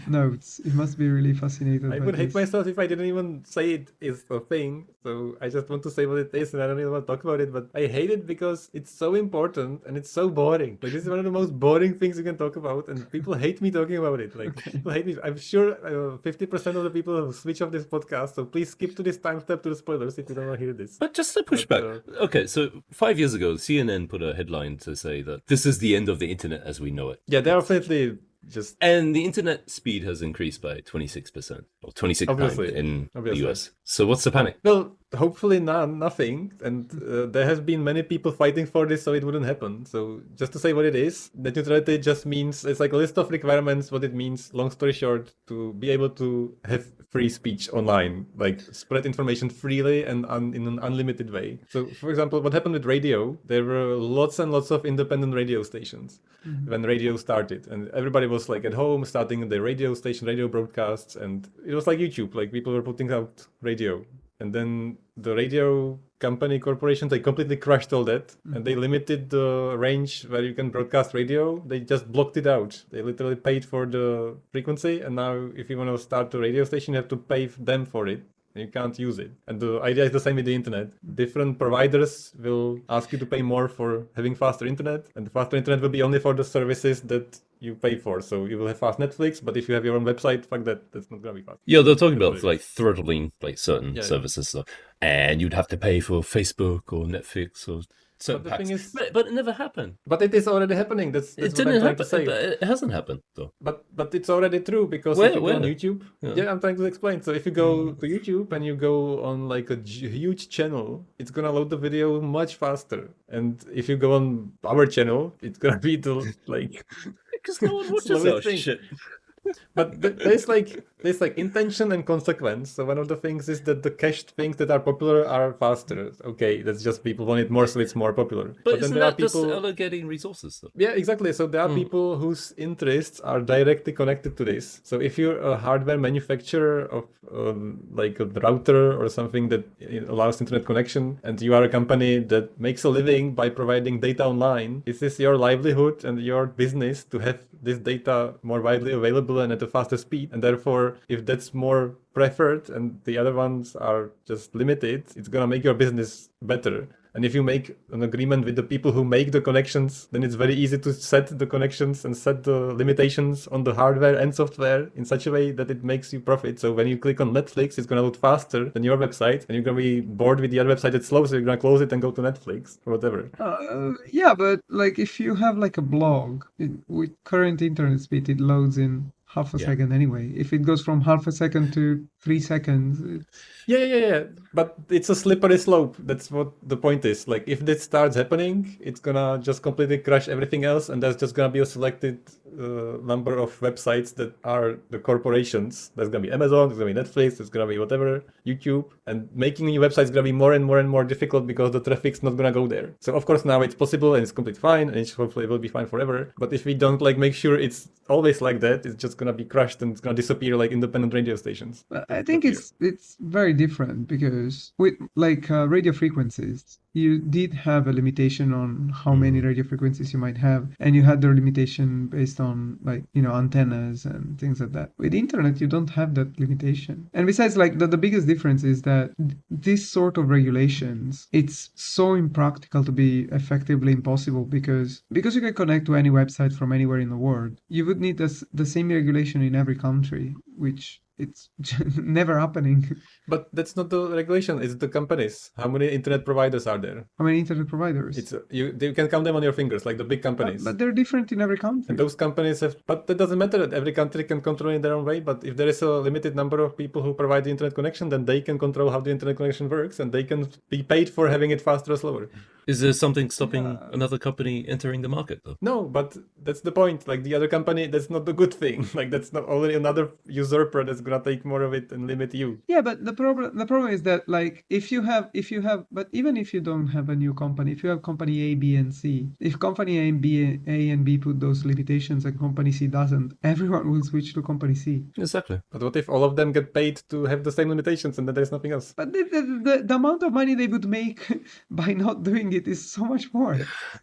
[SPEAKER 3] notes, it must be really fascinated
[SPEAKER 1] I
[SPEAKER 3] by
[SPEAKER 1] would hate
[SPEAKER 3] this.
[SPEAKER 1] myself if I didn't even say it is a thing. So I just want to say what it is, and I don't even want to talk about it. But I hate it because it's so important and it's so boring. Like, this is one of the most boring things you can talk about, and people hate me talking about it. Like, people hate me. I'm sure 50% of the people have switched off this podcast. So please skip to this timestamp to the spoilers if you don't want to hear this.
[SPEAKER 2] but just to push
[SPEAKER 1] But,
[SPEAKER 2] back. Okay, so 5 years ago, CNN put a headline to say that this is the end of the internet as we know it.
[SPEAKER 1] Yeah, they're definitely just.
[SPEAKER 2] And the internet speed has increased by 26%, or 26
[SPEAKER 1] Obviously.
[SPEAKER 2] times in
[SPEAKER 1] Obviously.
[SPEAKER 2] the US. So what's the panic?
[SPEAKER 1] Well, hopefully nothing. And there has been many people fighting for this, so it wouldn't happen. So just to say what it is, net neutrality just means it's like a list of requirements. What it means, long story short, to be able to have free speech online, like spread information freely and in an unlimited way. So, for example, what happened with radio? There were lots and lots of independent radio stations when radio started, and everybody was like at home starting their radio station, radio broadcasts, and it was like YouTube. Like people were putting out radio. And then the radio company corporations, they completely crushed all that. And they limited the range where you can broadcast radio. They just blocked it out. They literally paid for the frequency. And now if you want to start a radio station, you have to pay them for it. You can't use it. And the idea is the same with the internet. Different providers will ask you to pay more for having faster internet. And the faster internet will be only for the services that you pay for. So you will have fast Netflix, but if you have your own website, fuck that. That's not gonna be fast.
[SPEAKER 2] Yeah, they're talking about like throttling like certain services, so, and you'd have to pay for Facebook or Netflix or certain
[SPEAKER 1] But the
[SPEAKER 2] packs.
[SPEAKER 1] thing is-
[SPEAKER 2] but it never happened.
[SPEAKER 1] But it is already happening. That's
[SPEAKER 2] It
[SPEAKER 1] what I'm
[SPEAKER 2] didn't
[SPEAKER 1] trying
[SPEAKER 2] happen.
[SPEAKER 1] to say.
[SPEAKER 2] But it hasn't happened though.
[SPEAKER 1] But it's already true because
[SPEAKER 2] Where-
[SPEAKER 1] if you go
[SPEAKER 2] where?
[SPEAKER 1] on YouTube,
[SPEAKER 2] Yeah.
[SPEAKER 1] I'm trying to explain. So if you go to YouTube and you go on like a huge channel, it's gonna load the video much faster. And if you go on our channel, it's gonna be the like.
[SPEAKER 2] Because no one watches
[SPEAKER 1] Slowest
[SPEAKER 2] our
[SPEAKER 1] thing.
[SPEAKER 2] shit.
[SPEAKER 1] But there's like intention and consequence. So one of the things is that the cached things that are popular are faster. Okay, that's just people want it more, so it's more popular.
[SPEAKER 2] But
[SPEAKER 1] then
[SPEAKER 2] isn't
[SPEAKER 1] there are
[SPEAKER 2] that just
[SPEAKER 1] people.
[SPEAKER 2] allocating resources though?
[SPEAKER 1] Yeah, exactly. So there are people whose interests are directly connected to this. So if you're a hardware manufacturer of like a router or something that allows internet connection, and you are a company that makes a living by providing data online, is this your livelihood and your business to have this data more widely available and at a faster speed? And therefore, if that's more preferred and the other ones are just limited, it's gonna make your business better. And if you make an agreement with the people who make the connections, then it's very easy to set the connections and set the limitations on the hardware and software in such a way that it makes you profit. So when you click on Netflix, it's going to load faster than your website, and you're going to be bored with the other website that's slow, so you're going to close it and go to Netflix or whatever.
[SPEAKER 3] Yeah, but like if you have like a blog with current internet speed, it loads in half a second anyway. If it goes from half a second to 3 seconds,
[SPEAKER 1] Yeah. But it's a slippery slope. That's what the point is. Like, if this starts happening, it's gonna just completely crush everything else, and there's just gonna be a selected number of websites that are the corporations. There's gonna be Amazon, there's gonna be Netflix, there's gonna be whatever, YouTube, and making new websites is gonna be more and more and more difficult because the traffic's not gonna go there. So of course now it's possible and it's completely fine, and hopefully it will be fine forever. But if we don't like make sure it's always like that, it's just gonna be crushed and it's gonna disappear like independent radio stations.
[SPEAKER 3] I think it's very different because with like radio frequencies, you did have a limitation on how many radio frequencies you might have, and you had the limitation based on like antennas and things like that. With internet, you don't have that limitation. And besides, like the biggest difference is that this sort of regulations, it's so impractical to be effectively impossible because you can connect to any website from anywhere in the world. You would need the same regulation in every country, which it's never happening.
[SPEAKER 1] But that's not the regulation, it's the companies. How many internet providers are there?
[SPEAKER 3] How many internet providers?
[SPEAKER 1] It's you can count them on your fingers, like the big companies.
[SPEAKER 3] But they're different in every country.
[SPEAKER 1] And those companies have, but that doesn't matter. Every country can control it in their own way. But if there is a limited number of people who provide the internet connection, then they can control how the internet connection works, and they can be paid for having it faster or slower.
[SPEAKER 2] Is there something stopping another company entering the market though?
[SPEAKER 1] No, but that's the point. Like the other company, that's not the good thing. Like that's not only another usurper that's gonna take more of it and limit you.
[SPEAKER 3] Yeah, but the problem is that like if you have, but even if you don't have a new company, if you have company A, B, and C, if company A and B put those limitations and company C doesn't, everyone will switch to company C.
[SPEAKER 2] Exactly.
[SPEAKER 1] But what if all of them get paid to have the same limitations and then there's nothing else?
[SPEAKER 3] But the amount of money they would make by not doing it is so much more.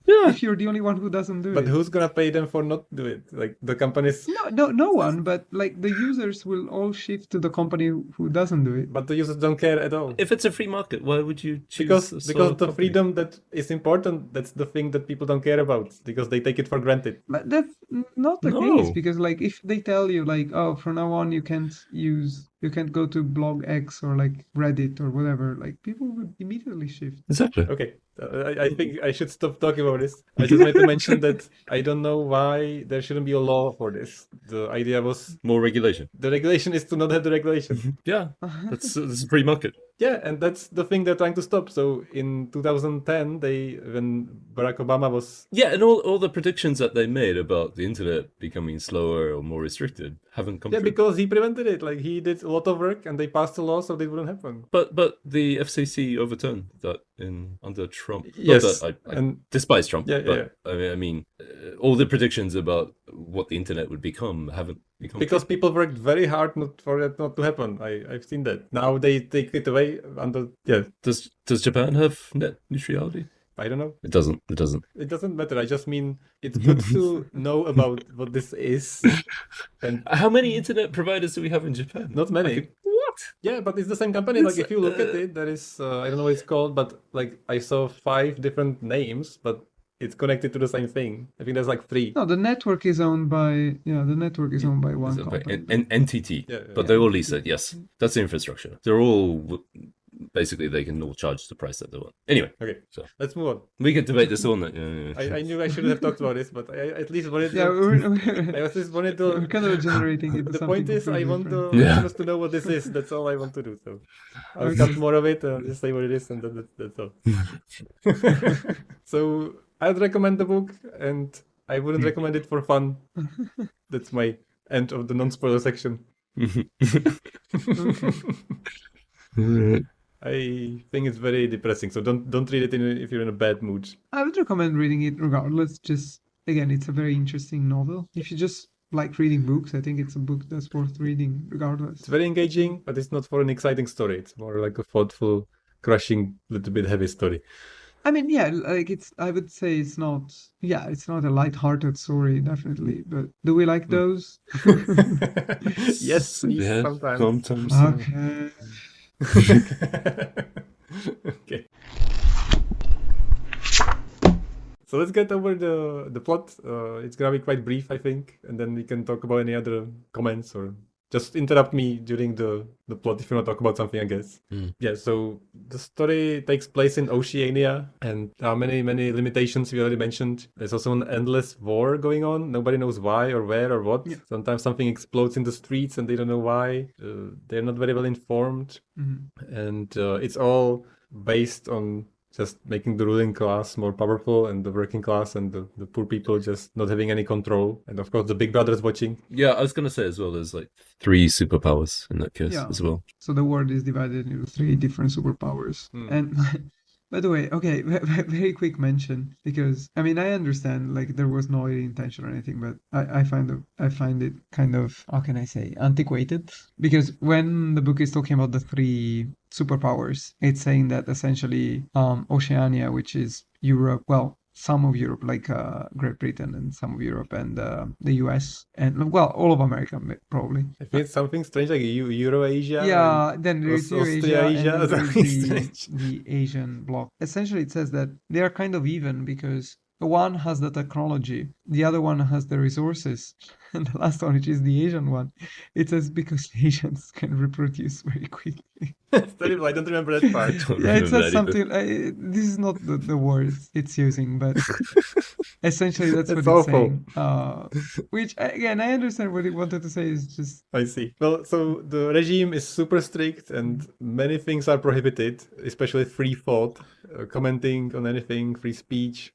[SPEAKER 2] Yeah.
[SPEAKER 3] If you're the only one who doesn't do
[SPEAKER 1] But
[SPEAKER 3] it.
[SPEAKER 1] who's gonna pay them for not do it? Like the companies.
[SPEAKER 3] No one. But like the users will all shift to the company who doesn't do it.
[SPEAKER 1] But the users don't care at all.
[SPEAKER 2] If it's a free market, why would you choose?
[SPEAKER 1] Because the freedom that is important, that's the thing that people don't care about because they take it for granted.
[SPEAKER 3] But that's not the case because like if they tell you like, oh, from now on you can't go to blog X or like Reddit or whatever, like people would immediately shift.
[SPEAKER 2] Exactly.
[SPEAKER 1] Okay, I think I should stop talking about this. I just wanted to mention that I don't know why there shouldn't be a law for this. The idea was
[SPEAKER 2] More regulation.
[SPEAKER 1] the regulation is to not have the regulation.
[SPEAKER 2] Yeah, that's a free market.
[SPEAKER 1] Yeah, and that's the thing they're trying to stop. So in 2010, when Barack Obama was...
[SPEAKER 2] Yeah, and all the predictions that they made about the internet becoming slower or more restricted haven't come
[SPEAKER 1] Yeah,
[SPEAKER 2] true.
[SPEAKER 1] because he prevented it. Like, he did a lot of work, and they passed a law so they wouldn't happen.
[SPEAKER 2] But the FCC overturned that under Trump.
[SPEAKER 1] Yes,
[SPEAKER 2] Not that I
[SPEAKER 1] and
[SPEAKER 2] despise Trump,
[SPEAKER 1] Yeah,
[SPEAKER 2] but I mean, all the predictions about what the internet would become haven't become
[SPEAKER 1] because
[SPEAKER 2] true.
[SPEAKER 1] people worked very hard for that not to happen. I've seen that. Now they take it away under... Yeah,
[SPEAKER 2] Does Japan have net neutrality?
[SPEAKER 1] I don't know.
[SPEAKER 2] It doesn't. It doesn't.
[SPEAKER 1] It doesn't matter. I just mean it's good to know about what this is. And
[SPEAKER 2] How many internet providers do we have in Japan?
[SPEAKER 1] not many.
[SPEAKER 2] What?
[SPEAKER 1] Yeah, but it's the same company. Like, if you look at it, there is, I don't know what it's called, but like I saw 5 different names, but it's connected to the same thing. I think there's like 3.
[SPEAKER 3] No, the network is owned by one company.
[SPEAKER 2] An NTT,
[SPEAKER 1] Yeah,
[SPEAKER 2] but they all lease it. Yes, that's the infrastructure. They're all basically they can all charge the price that they want. Anyway,
[SPEAKER 1] Okay,
[SPEAKER 2] so
[SPEAKER 1] let's move on.
[SPEAKER 2] we can debate this all night. Yeah.
[SPEAKER 1] I knew I shouldn't have talked about this, but I at least wanted to...
[SPEAKER 3] Yeah,
[SPEAKER 1] I just wanted
[SPEAKER 3] we're
[SPEAKER 1] to...
[SPEAKER 3] kind of generating it.
[SPEAKER 1] The point is, I want the
[SPEAKER 2] Yeah.
[SPEAKER 1] listeners to know what this is. That's all I want to do. So I'll cut more of it. I'll just say what it is, and that's all. So I'd recommend the book, and I wouldn't recommend it for fun. That's my end of the non-spoiler section. I think it's very depressing, so don't read it if you're in a bad mood.
[SPEAKER 3] I would recommend reading it regardless. Just again, it's a very interesting novel. If you just like reading books, I think it's a book that's worth reading regardless.
[SPEAKER 1] It's very engaging, but it's not for an exciting story. It's more like a thoughtful, crushing, little bit heavy story.
[SPEAKER 3] I mean, yeah, like I would say it's not a light-hearted story, definitely. But do we like those?
[SPEAKER 1] Yes, please,
[SPEAKER 2] Yeah,
[SPEAKER 1] sometimes.
[SPEAKER 3] Okay.
[SPEAKER 1] Okay. So let's get over the plot. It's gonna be quite brief, I think, and then we can talk about any other comments or just interrupt me during the plot if you want to talk about something, I guess. Yeah, so the story takes place in Oceania, and there are many limitations we already mentioned. There's also an endless war going on. Nobody knows why or where or what.
[SPEAKER 3] Yeah.
[SPEAKER 1] Sometimes something explodes in the streets and they don't know why. They're not very well informed. And it's all based on just making the ruling class more powerful and the working class and the poor people just not having any control. And of course, the Big Brother is watching.
[SPEAKER 2] Yeah, I was gonna say as well. There's like 3 superpowers in that case
[SPEAKER 3] Yeah.
[SPEAKER 2] as well.
[SPEAKER 3] So the world is divided into 3 different superpowers. And by the way, okay, very quick mention, because I mean I understand like there was no intention or anything, but I find it kind of, how can I say, antiquated, because when the book is talking about the 3 superpowers, it's saying that essentially Oceania, which is Europe, well, some of Europe, like Great Britain, and some of Europe, and the US, and well, all of America probably.
[SPEAKER 1] I think it's something strange like Eurasia.
[SPEAKER 3] Yeah, then there's Eurasia, and
[SPEAKER 1] Australasia,
[SPEAKER 3] then
[SPEAKER 1] something
[SPEAKER 3] there's
[SPEAKER 1] strange.
[SPEAKER 3] the Asian bloc. Essentially, it says that they are kind of even because the one has the technology, the other one has the resources, and the last one, which is the Asian one, it says because Asians can reproduce very quickly.
[SPEAKER 1] It's terrible. I don't remember that part.
[SPEAKER 3] Yeah, it
[SPEAKER 2] remember
[SPEAKER 3] says
[SPEAKER 2] that either.
[SPEAKER 3] something. This is not the words it's using, but essentially that's
[SPEAKER 1] It's
[SPEAKER 3] what it's
[SPEAKER 1] awful.
[SPEAKER 3] saying. Which again, I understand what it wanted to say is just
[SPEAKER 1] I see. Well, so the regime is super strict and many things are prohibited, especially free thought, commenting on anything, free speech,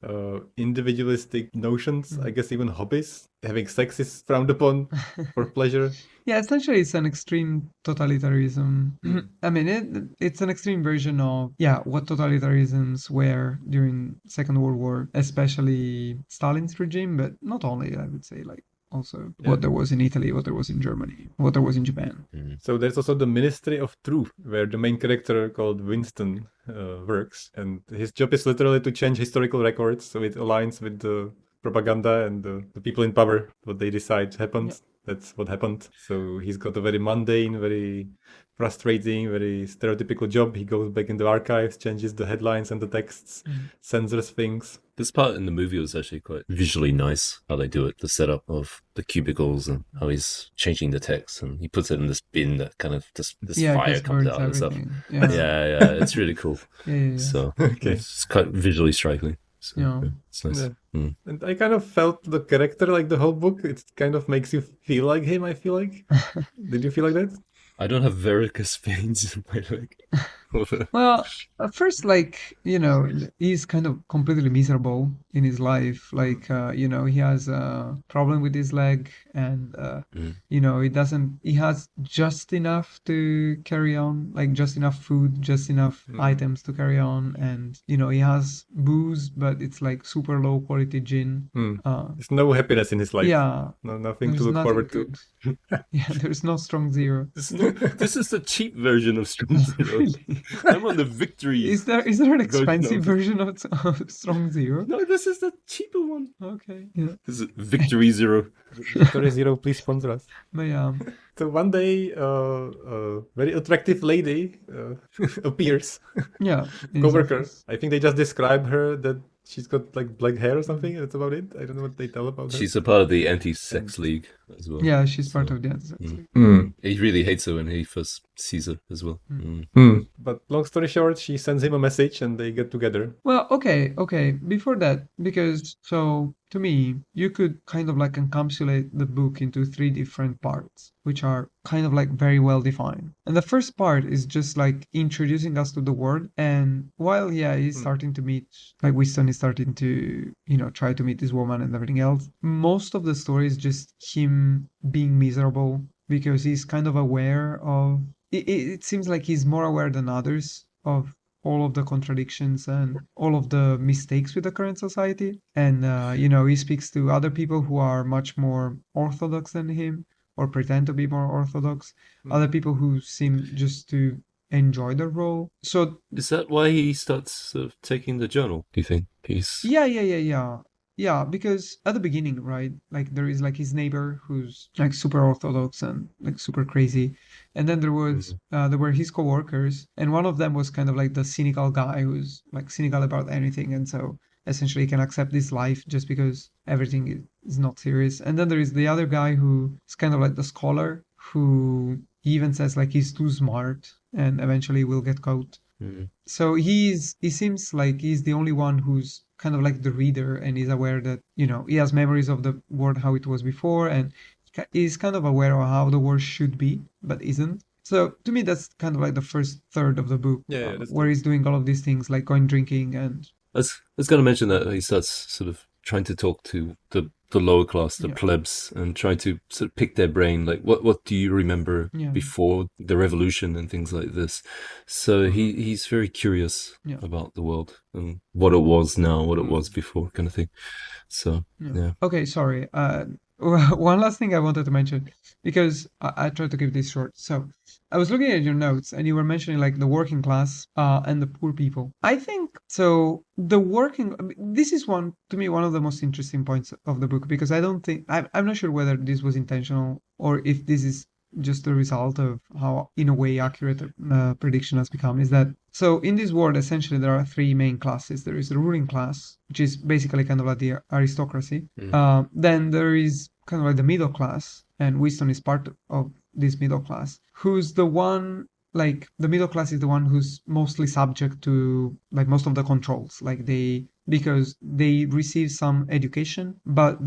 [SPEAKER 1] individualistic notions, I guess even hobbies. Having sex is frowned upon for pleasure.
[SPEAKER 3] yeah. Essentially, it's an extreme totalitarianism. I mean, it's an extreme version of what totalitarianisms were during Second World War, especially Stalin's regime, but not only. I would say like also what there was in Italy, what there was in Germany, what there was in Japan.
[SPEAKER 1] So there's also the Ministry of Truth, where the main character called Winston works, and his job is literally to change historical records so it aligns with the propaganda and the people in power, what they decide happens. That's what happened. So he's got a very mundane, very frustrating, very stereotypical job. He goes back in the archives, changes the headlines and the texts, censors things.
[SPEAKER 2] This part in the movie was actually quite visually nice, how they do it, the setup of the cubicles and how he's changing the text, and he puts it in this bin that kind of this
[SPEAKER 3] Yeah,
[SPEAKER 2] fire
[SPEAKER 3] just
[SPEAKER 2] comes
[SPEAKER 3] burns
[SPEAKER 2] out and stuff.
[SPEAKER 3] everything.
[SPEAKER 2] Yeah, it's really cool.
[SPEAKER 3] Yeah.
[SPEAKER 2] So
[SPEAKER 1] Okay.
[SPEAKER 2] it's quite visually striking. So,
[SPEAKER 3] Yeah.
[SPEAKER 2] it's nice.
[SPEAKER 1] Yeah. And I kind of felt the character like the whole book. It kind of makes you feel like him, I feel like. Did you feel like that?
[SPEAKER 2] I don't have varicose veins in my leg.
[SPEAKER 3] Well, at first, like, he's kind of completely miserable in his life. Like, he has a problem with his leg, and, he has just enough to carry on, like, just enough food, just enough items to carry on. And, he has booze, but it's like super low quality gin.
[SPEAKER 1] There's no happiness in his life.
[SPEAKER 3] Yeah.
[SPEAKER 1] No, nothing to
[SPEAKER 3] There's
[SPEAKER 1] look
[SPEAKER 3] nothing
[SPEAKER 1] forward to.
[SPEAKER 3] good. Yeah, there's no strong zero.
[SPEAKER 2] This is the cheap version of Strong Zero.
[SPEAKER 3] Really?
[SPEAKER 2] I'm on the victory.
[SPEAKER 3] Is there an expensive
[SPEAKER 2] version
[SPEAKER 3] of Strong Zero?
[SPEAKER 2] No, this is the cheaper one.
[SPEAKER 3] Okay, yeah.
[SPEAKER 2] This is Victory Zero.
[SPEAKER 1] Victory Zero, please sponsor us.
[SPEAKER 3] But yeah.
[SPEAKER 1] So one day, a very attractive lady appears.
[SPEAKER 3] Yeah. in his
[SPEAKER 1] Coworker.
[SPEAKER 3] office.
[SPEAKER 1] I think they just describe her that she's got like black hair or something. That's about it. I don't know what they tell about her.
[SPEAKER 2] She's a part of the anti-sex league as well.
[SPEAKER 3] Yeah, she's part of the answer.
[SPEAKER 2] He really hates her when he first sees her as well.
[SPEAKER 1] But long story short, she sends him a message and they get together.
[SPEAKER 3] Well, okay. Before that, because so to me, you could kind of like encapsulate the book into 3 different parts, which are kind of like very well defined. And the first part is just like introducing us to the world. And while, he's starting to meet, like Winston is starting to, try to meet this woman and everything else, most of the story is just him being miserable because he's kind of aware of, it seems like he's more aware than others of all of the contradictions and all of the mistakes with the current society. And, he speaks to other people who are much more orthodox than him or pretend to be more orthodox, other people who seem just to enjoy the role. So
[SPEAKER 2] is that why he starts sort of taking the journal, do you think?
[SPEAKER 3] Yeah, because at the beginning, right, like there is like his neighbor who's like super orthodox and like super crazy, and then there were his coworkers, and one of them was kind of like the cynical guy who's like cynical about anything, and so essentially can accept this life just because everything is not serious. And then there is the other guy who is kind of like the scholar who even says like he's too smart and eventually will get caught. So he seems like he's the only one who's kind of like the reader and is aware that, he has memories of the world how it was before, and is kind of aware of how the world should be, but isn't. So to me, that's kind of like the first third of the book, where he's doing all of these things like going drinking and...
[SPEAKER 2] I was going to mention that he starts sort of trying to talk to the lower class, the plebs, and trying to sort of pick their brain, like what do you remember before the revolution and things like this. So he's very curious about the world and what it was now, what it was before, kind of thing. So
[SPEAKER 3] Okay, sorry. One last thing I wanted to mention, because I tried to keep this short. So I was looking at your notes and you were mentioning like the working class and the poor people. I think so. This is to me one of the most interesting points of the book, because I'm not sure whether this was intentional or if this is just the result of how, in a way, accurate prediction has become. Is that so? In this world, essentially, there are 3 main classes. There is the ruling class, which is basically kind of like the aristocracy. Then there is kind of like the middle class, and Winston is part of this middle class, who's the one. Like the middle class is the one who's mostly subject to like most of the controls, because they receive some education, but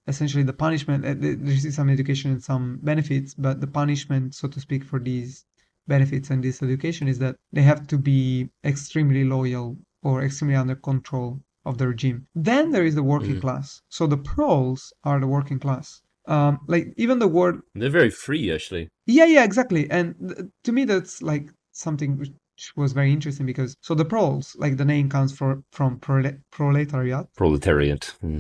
[SPEAKER 3] essentially the punishment, they receive some education and some benefits, but the punishment, so to speak, for these benefits and this education is that they have to be extremely loyal or extremely under control of the regime. Then there is the working class. So the proles are the working class. Like even the word...
[SPEAKER 2] They're very free, actually.
[SPEAKER 3] Yeah, exactly. And to me, that's like something which was very interesting, because so the proles, like the name comes from proletariat,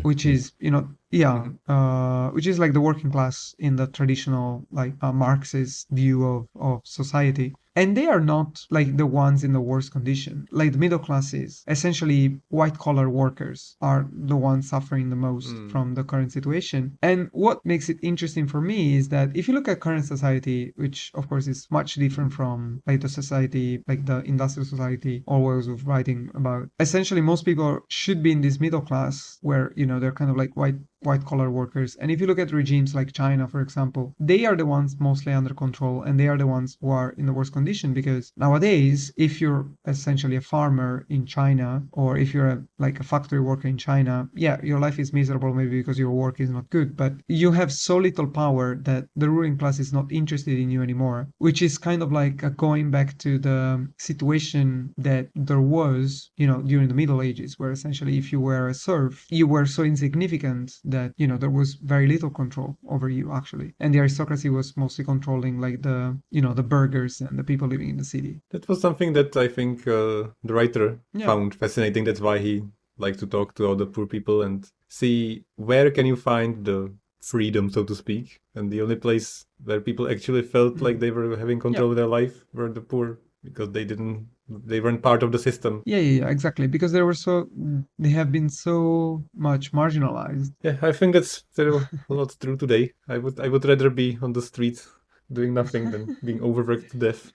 [SPEAKER 3] which is which is like the working class in the traditional like Marxist view of society. And they are not like the ones in the worst condition. Like the middle classes, essentially white collar workers, are the ones suffering the most from the current situation. And what makes it interesting for me is that if you look at current society, which of course is much different from like the society, like the industrial society Orwell was writing about, essentially most people should be in this middle class where, they're kind of like white white-collar workers. And if you look at regimes like China, for example, they are the ones mostly under control, and they are the ones who are in the worst condition, because nowadays, if you're essentially a farmer in China, or if you're like a factory worker in China, yeah, your life is miserable maybe because your work is not good, but you have so little power that the ruling class is not interested in you anymore, which is kind of like going back to the situation that there was, during the Middle Ages, where essentially if you were a serf, you were so insignificant that, there was very little control over you, actually. And the aristocracy was mostly controlling like the burghers and the people living in the city.
[SPEAKER 1] That was something that I think the writer found fascinating. That's why he liked to talk to all the poor people and see where can you find the freedom, so to speak. And the only place where people actually felt like they were having control of their life were the poor, because they weren't part of the system.
[SPEAKER 3] Yeah, exactly. Because they have been so much marginalized.
[SPEAKER 1] Yeah, I think that's still a lot true today. I would rather be on the street doing nothing than being overworked to death.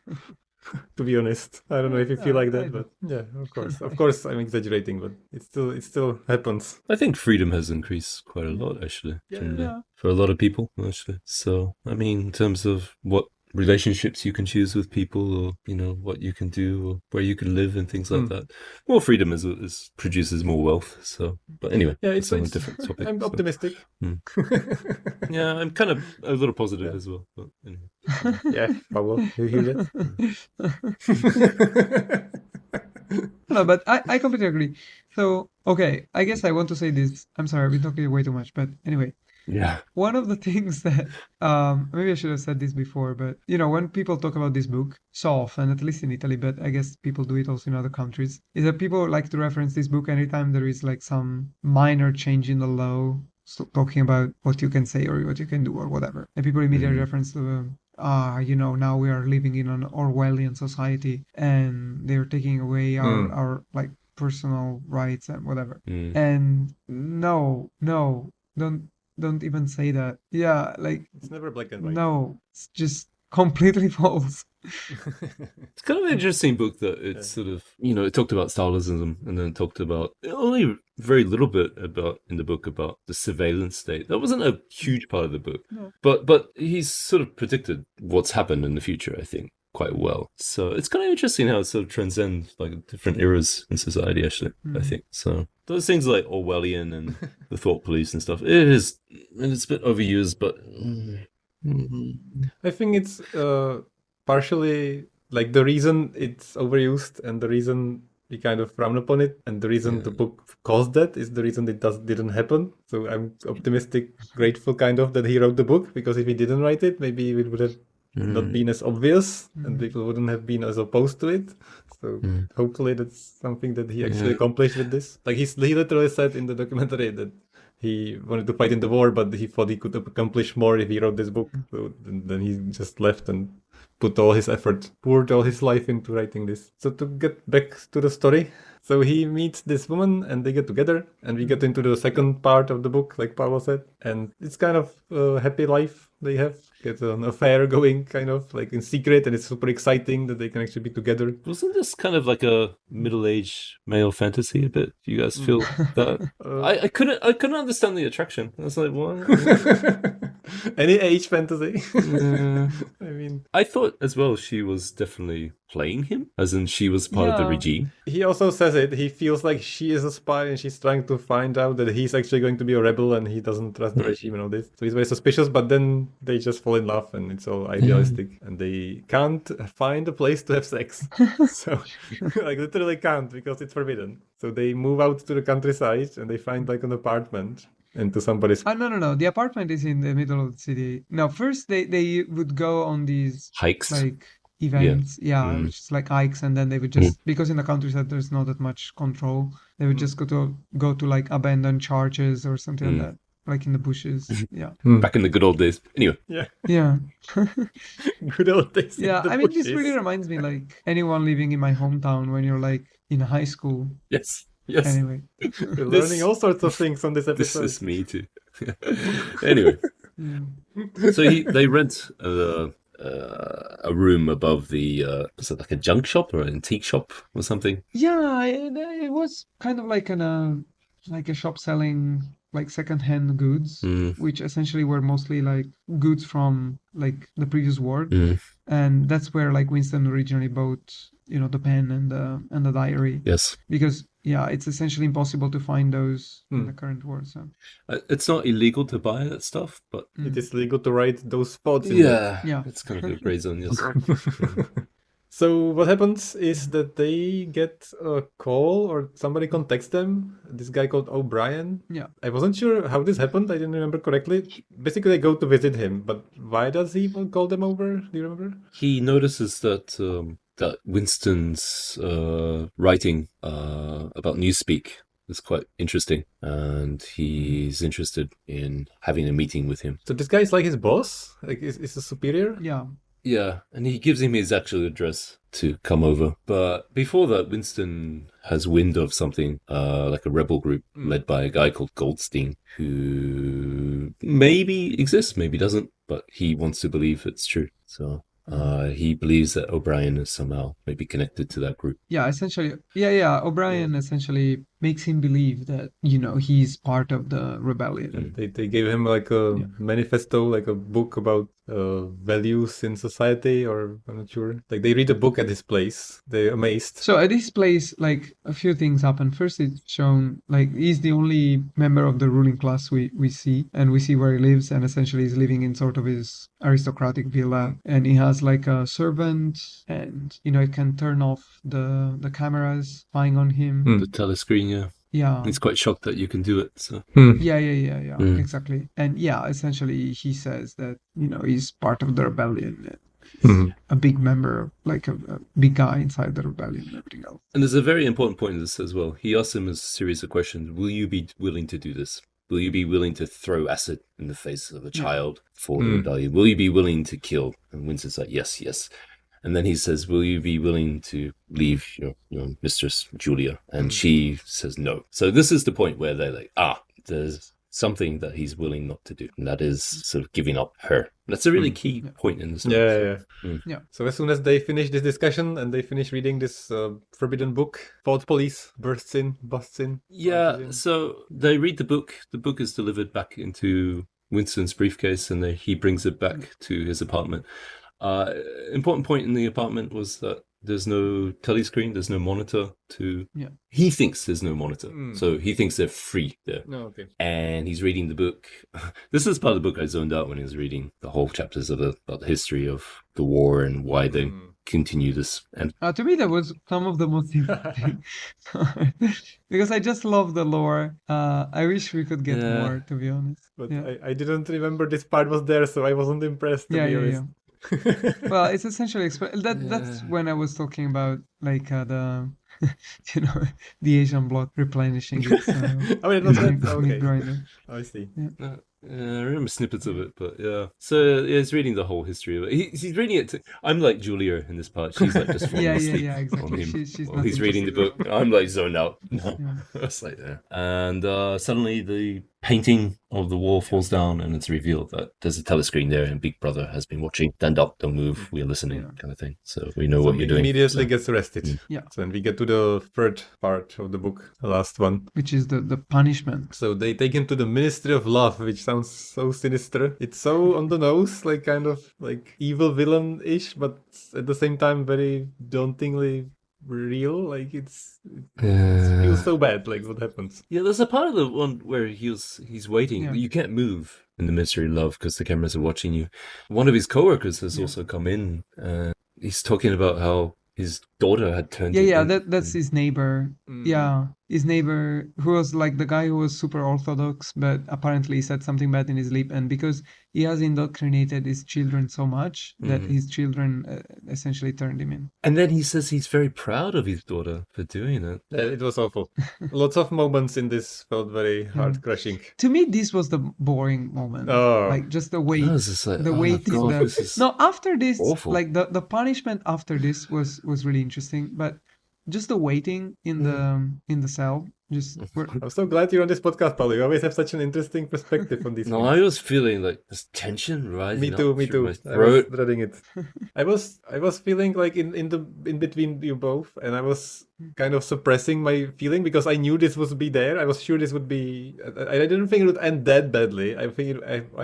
[SPEAKER 1] To be honest, I don't know if you feel like that, but yeah, of course, I'm exaggerating, but it still happens.
[SPEAKER 2] I think freedom has increased quite a lot, actually, for a lot of people, actually. So, I mean, in terms of what relationships you can choose with people, or what you can do, or where you can live and things like that. More freedom produces more wealth. So, but anyway,
[SPEAKER 1] it's
[SPEAKER 2] on a different topic.
[SPEAKER 1] I'm optimistic.
[SPEAKER 2] Yeah, I'm kind of a little positive as well. But anyway.
[SPEAKER 1] Yeah, Paolo, you hear that?
[SPEAKER 3] No, but I completely agree. So, okay, I guess I want to say this. I'm sorry, I've been talking way too much, but anyway.
[SPEAKER 2] Yeah.
[SPEAKER 3] One of the things that maybe I should have said this before, but when people talk about this book so often, at least in Italy, but I guess people do it also in other countries, is that people like to reference this book anytime there is like some minor change in the law, so talking about what you can say or what you can do or whatever. And people immediately reference to now we are living in an Orwellian society and they're taking away our like personal rights and whatever. And no, don't even say that. Yeah, like
[SPEAKER 1] it's never black and white.
[SPEAKER 3] No, it's just completely false.
[SPEAKER 2] It's kind of an interesting book that it's sort of, it talked about Stalinism and then it talked about only very little bit in the book about the surveillance state. That wasn't a huge part of the book, but he's sort of predicted what's happened in the future, I think, quite well. So it's kind of interesting how it sort of transcends like different eras in society, actually, I think. So those things like Orwellian and the thought police and stuff, it's a bit overused, but
[SPEAKER 1] I think it's partially like the reason it's overused and the reason we kind of frown upon it and the reason the book caused that is the reason it didn't happen. So I'm optimistic, grateful kind of that he wrote the book, because if he didn't write it, maybe it would have not been as obvious and people wouldn't have been as opposed to it. So hopefully that's something that he actually accomplished with this. Like he literally said in the documentary that he wanted to fight in the war, but he thought he could accomplish more if he wrote this book. So then he just left and poured all his life into writing this. So to get back to the story, so he meets this woman and they get together and we get into the second part of the book, like Paolo said, and it's kind of a happy life they have. Get an affair going kind of like in secret, and it's super exciting that they can actually be together.
[SPEAKER 2] Wasn't this kind of like a middle-aged male fantasy a bit? Do you guys feel that? I couldn't understand the attraction. I was like, what?
[SPEAKER 1] Any age fantasy. I mean,
[SPEAKER 2] I thought as well she was definitely playing him, as in she was part of the regime.
[SPEAKER 1] He also says it. He feels like she is a spy and she's trying to find out that he's actually going to be a rebel and he doesn't trust the regime and all this. So he's very suspicious, but then they just fall in love and it's all idealistic and they can't find a place to have sex. So like literally can't, because it's forbidden. So they move out to the countryside and they find like an apartment. Into somebody's...
[SPEAKER 3] No. The apartment is in the middle of the city. No, first they would go on these...
[SPEAKER 2] hikes?
[SPEAKER 3] Like events. Which is like hikes, and then they would just... Because in the countryside there's not that much control, they would just go to like abandoned churches or something like that. Like in the bushes.
[SPEAKER 2] Back in the good old days. Anyway.
[SPEAKER 3] Yeah.
[SPEAKER 1] Good old days.
[SPEAKER 3] Yeah, I mean, this really reminds me like anyone living in my hometown when you're like in high school.
[SPEAKER 2] Yes.
[SPEAKER 3] Anyway.
[SPEAKER 1] We're learning all sorts of things on this episode.
[SPEAKER 2] This is me too. Anyway. So they rent a room above the is it like a junk shop or an antique shop or something?
[SPEAKER 3] Yeah, it was kind of like a shop selling like secondhand goods,
[SPEAKER 2] Mm.
[SPEAKER 3] which essentially were mostly like goods from like the previous war, and that's where like Winston originally bought, you know, the pen and the diary.
[SPEAKER 2] Yes.
[SPEAKER 3] Because yeah, it's essentially impossible to find those in the current war. So
[SPEAKER 2] It's not illegal to buy that stuff, but
[SPEAKER 1] It is legal to write those thoughts in
[SPEAKER 3] Yeah.
[SPEAKER 2] it's kind of a gray zone. Yes.
[SPEAKER 1] there. So what happens is that they get a call or somebody contacts them. This guy called O'Brien.
[SPEAKER 3] Yeah.
[SPEAKER 1] I wasn't sure how this happened. I didn't remember correctly. Basically, they go to visit him, but why does he call them over? Do you remember?
[SPEAKER 2] He notices that that Winston's writing about Newspeak is quite interesting, and he's interested in having a meeting with him.
[SPEAKER 1] So this guy is like his boss? Like, is a superior?
[SPEAKER 3] yeah.
[SPEAKER 2] Yeah, and he gives him his actual address to come over. But before that, Winston has wind of something, like a rebel group led by a guy called Goldstein, who maybe exists, maybe doesn't, but he wants to believe it's true. So he believes that O'Brien is somehow maybe connected to that group.
[SPEAKER 3] Yeah, essentially. Yeah. O'Brien essentially makes him believe that, you know, he's part of the rebellion.
[SPEAKER 1] They gave him like a manifesto, like a book about values in society, or I'm not sure. Like they read a book at his place. They're amazed.
[SPEAKER 3] So at this place, like a few things happen. First, it's shown like he's the only member of the ruling class we see, and we see where he lives, and essentially he's living in sort of his aristocratic villa, and he has like a servant, and you know, it can turn off the cameras spying on him.
[SPEAKER 2] The telescreen, yeah.
[SPEAKER 3] Yeah.
[SPEAKER 2] He's quite shocked that you can do it. So
[SPEAKER 3] Yeah, exactly. And yeah, essentially he says that, you know, he's part of the rebellion, and a big member, like a big guy inside the rebellion and everything else.
[SPEAKER 2] And there's a very important point in this as well. He asks him a series of questions. Will you be willing to do this? Will you be willing to throw acid in the face of a child for the rebellion? Will you be willing to kill? And Winston's like, yes. And then he says, will you be willing to leave your mistress, Julia? And she says no. So this is the point where they're like, there's something that he's willing not to do. And that is sort of giving up her. That's a really key point in the story.
[SPEAKER 1] Yeah. So as soon as they finish this discussion and they finish reading this forbidden book, Thought Police busts in.
[SPEAKER 2] Yeah, so they read the book. The book is delivered back into Winston's briefcase, and he brings it back to his apartment. Important point in the apartment was that there's no telescreen, there's no monitor to...
[SPEAKER 3] Yeah.
[SPEAKER 2] He thinks there's no monitor, so he thinks they're free there.
[SPEAKER 1] Oh, okay.
[SPEAKER 2] And he's reading the book. This is part of the book I zoned out when he was reading the whole chapters about the history of the war and why they continue this. And
[SPEAKER 3] to me, that was some of the most interesting. Because I just love the lore. I wish we could get more, to be honest.
[SPEAKER 1] But I didn't remember this part was there, so I wasn't impressed, to be honest.
[SPEAKER 3] Well, it's essentially that's when I was talking about like the you know, the Asian blood replenishing its
[SPEAKER 1] okay. I see.
[SPEAKER 2] I remember snippets of it, but yeah. So he's reading the whole history of it. He's reading it. I'm like Julia in this part. She's like just falling asleep
[SPEAKER 3] exactly.
[SPEAKER 2] on him.
[SPEAKER 3] She's
[SPEAKER 2] while
[SPEAKER 3] not
[SPEAKER 2] he's reading the book. I'm like zoned out. No,
[SPEAKER 3] Yeah.
[SPEAKER 2] it's like that. And suddenly the painting of the wall falls down, and it's revealed that there's a telescreen there, and Big Brother has been watching. Stand up, don't move. We're listening, kind of thing. So we know what you're doing.
[SPEAKER 1] Immediately gets arrested.
[SPEAKER 3] Yeah.
[SPEAKER 1] So then we get to the third part of the book, the last one.
[SPEAKER 3] Which is the punishment.
[SPEAKER 1] So they take him to the Ministry of Love, which sounds so sinister. It's so on the nose, like kind of like evil villain-ish, but at the same time very dauntingly real. Like it feels so bad, like what happens.
[SPEAKER 2] Yeah, there's a part of the one where he's waiting.
[SPEAKER 3] Yeah.
[SPEAKER 2] You can't move in the Ministry of Love because the cameras are watching you. One of his co-workers has also come in. He's talking about how his daughter had turned
[SPEAKER 3] that's his neighbor. Yeah, his neighbor, who was like the guy who was super orthodox, but apparently he said something bad in his sleep, and because he has indoctrinated his children so much that his children essentially turned him in.
[SPEAKER 2] And then he says he's very proud of his daughter for doing it.
[SPEAKER 1] It was awful. Lots of moments in this felt very heart-crushing.
[SPEAKER 3] To me, this was the boring moment.
[SPEAKER 1] Oh.
[SPEAKER 3] Like just the wait,
[SPEAKER 2] I was just like,
[SPEAKER 3] the waiting.
[SPEAKER 2] God, this is
[SPEAKER 3] No, after this,
[SPEAKER 2] awful.
[SPEAKER 3] like the punishment after this was really interesting, but just the waiting in the cell.
[SPEAKER 1] I'm so glad you're on this podcast, Paolo. You always have such an interesting perspective on these
[SPEAKER 2] No,
[SPEAKER 1] things.
[SPEAKER 2] I was feeling like this tension rising
[SPEAKER 1] Me
[SPEAKER 2] up
[SPEAKER 1] too.
[SPEAKER 2] through my
[SPEAKER 1] I was
[SPEAKER 2] throat.
[SPEAKER 1] dreading it. I was feeling like in between you both, and I was kind of suppressing my feeling because I knew this would be there. I was sure this would be. I didn't think it would end that badly. I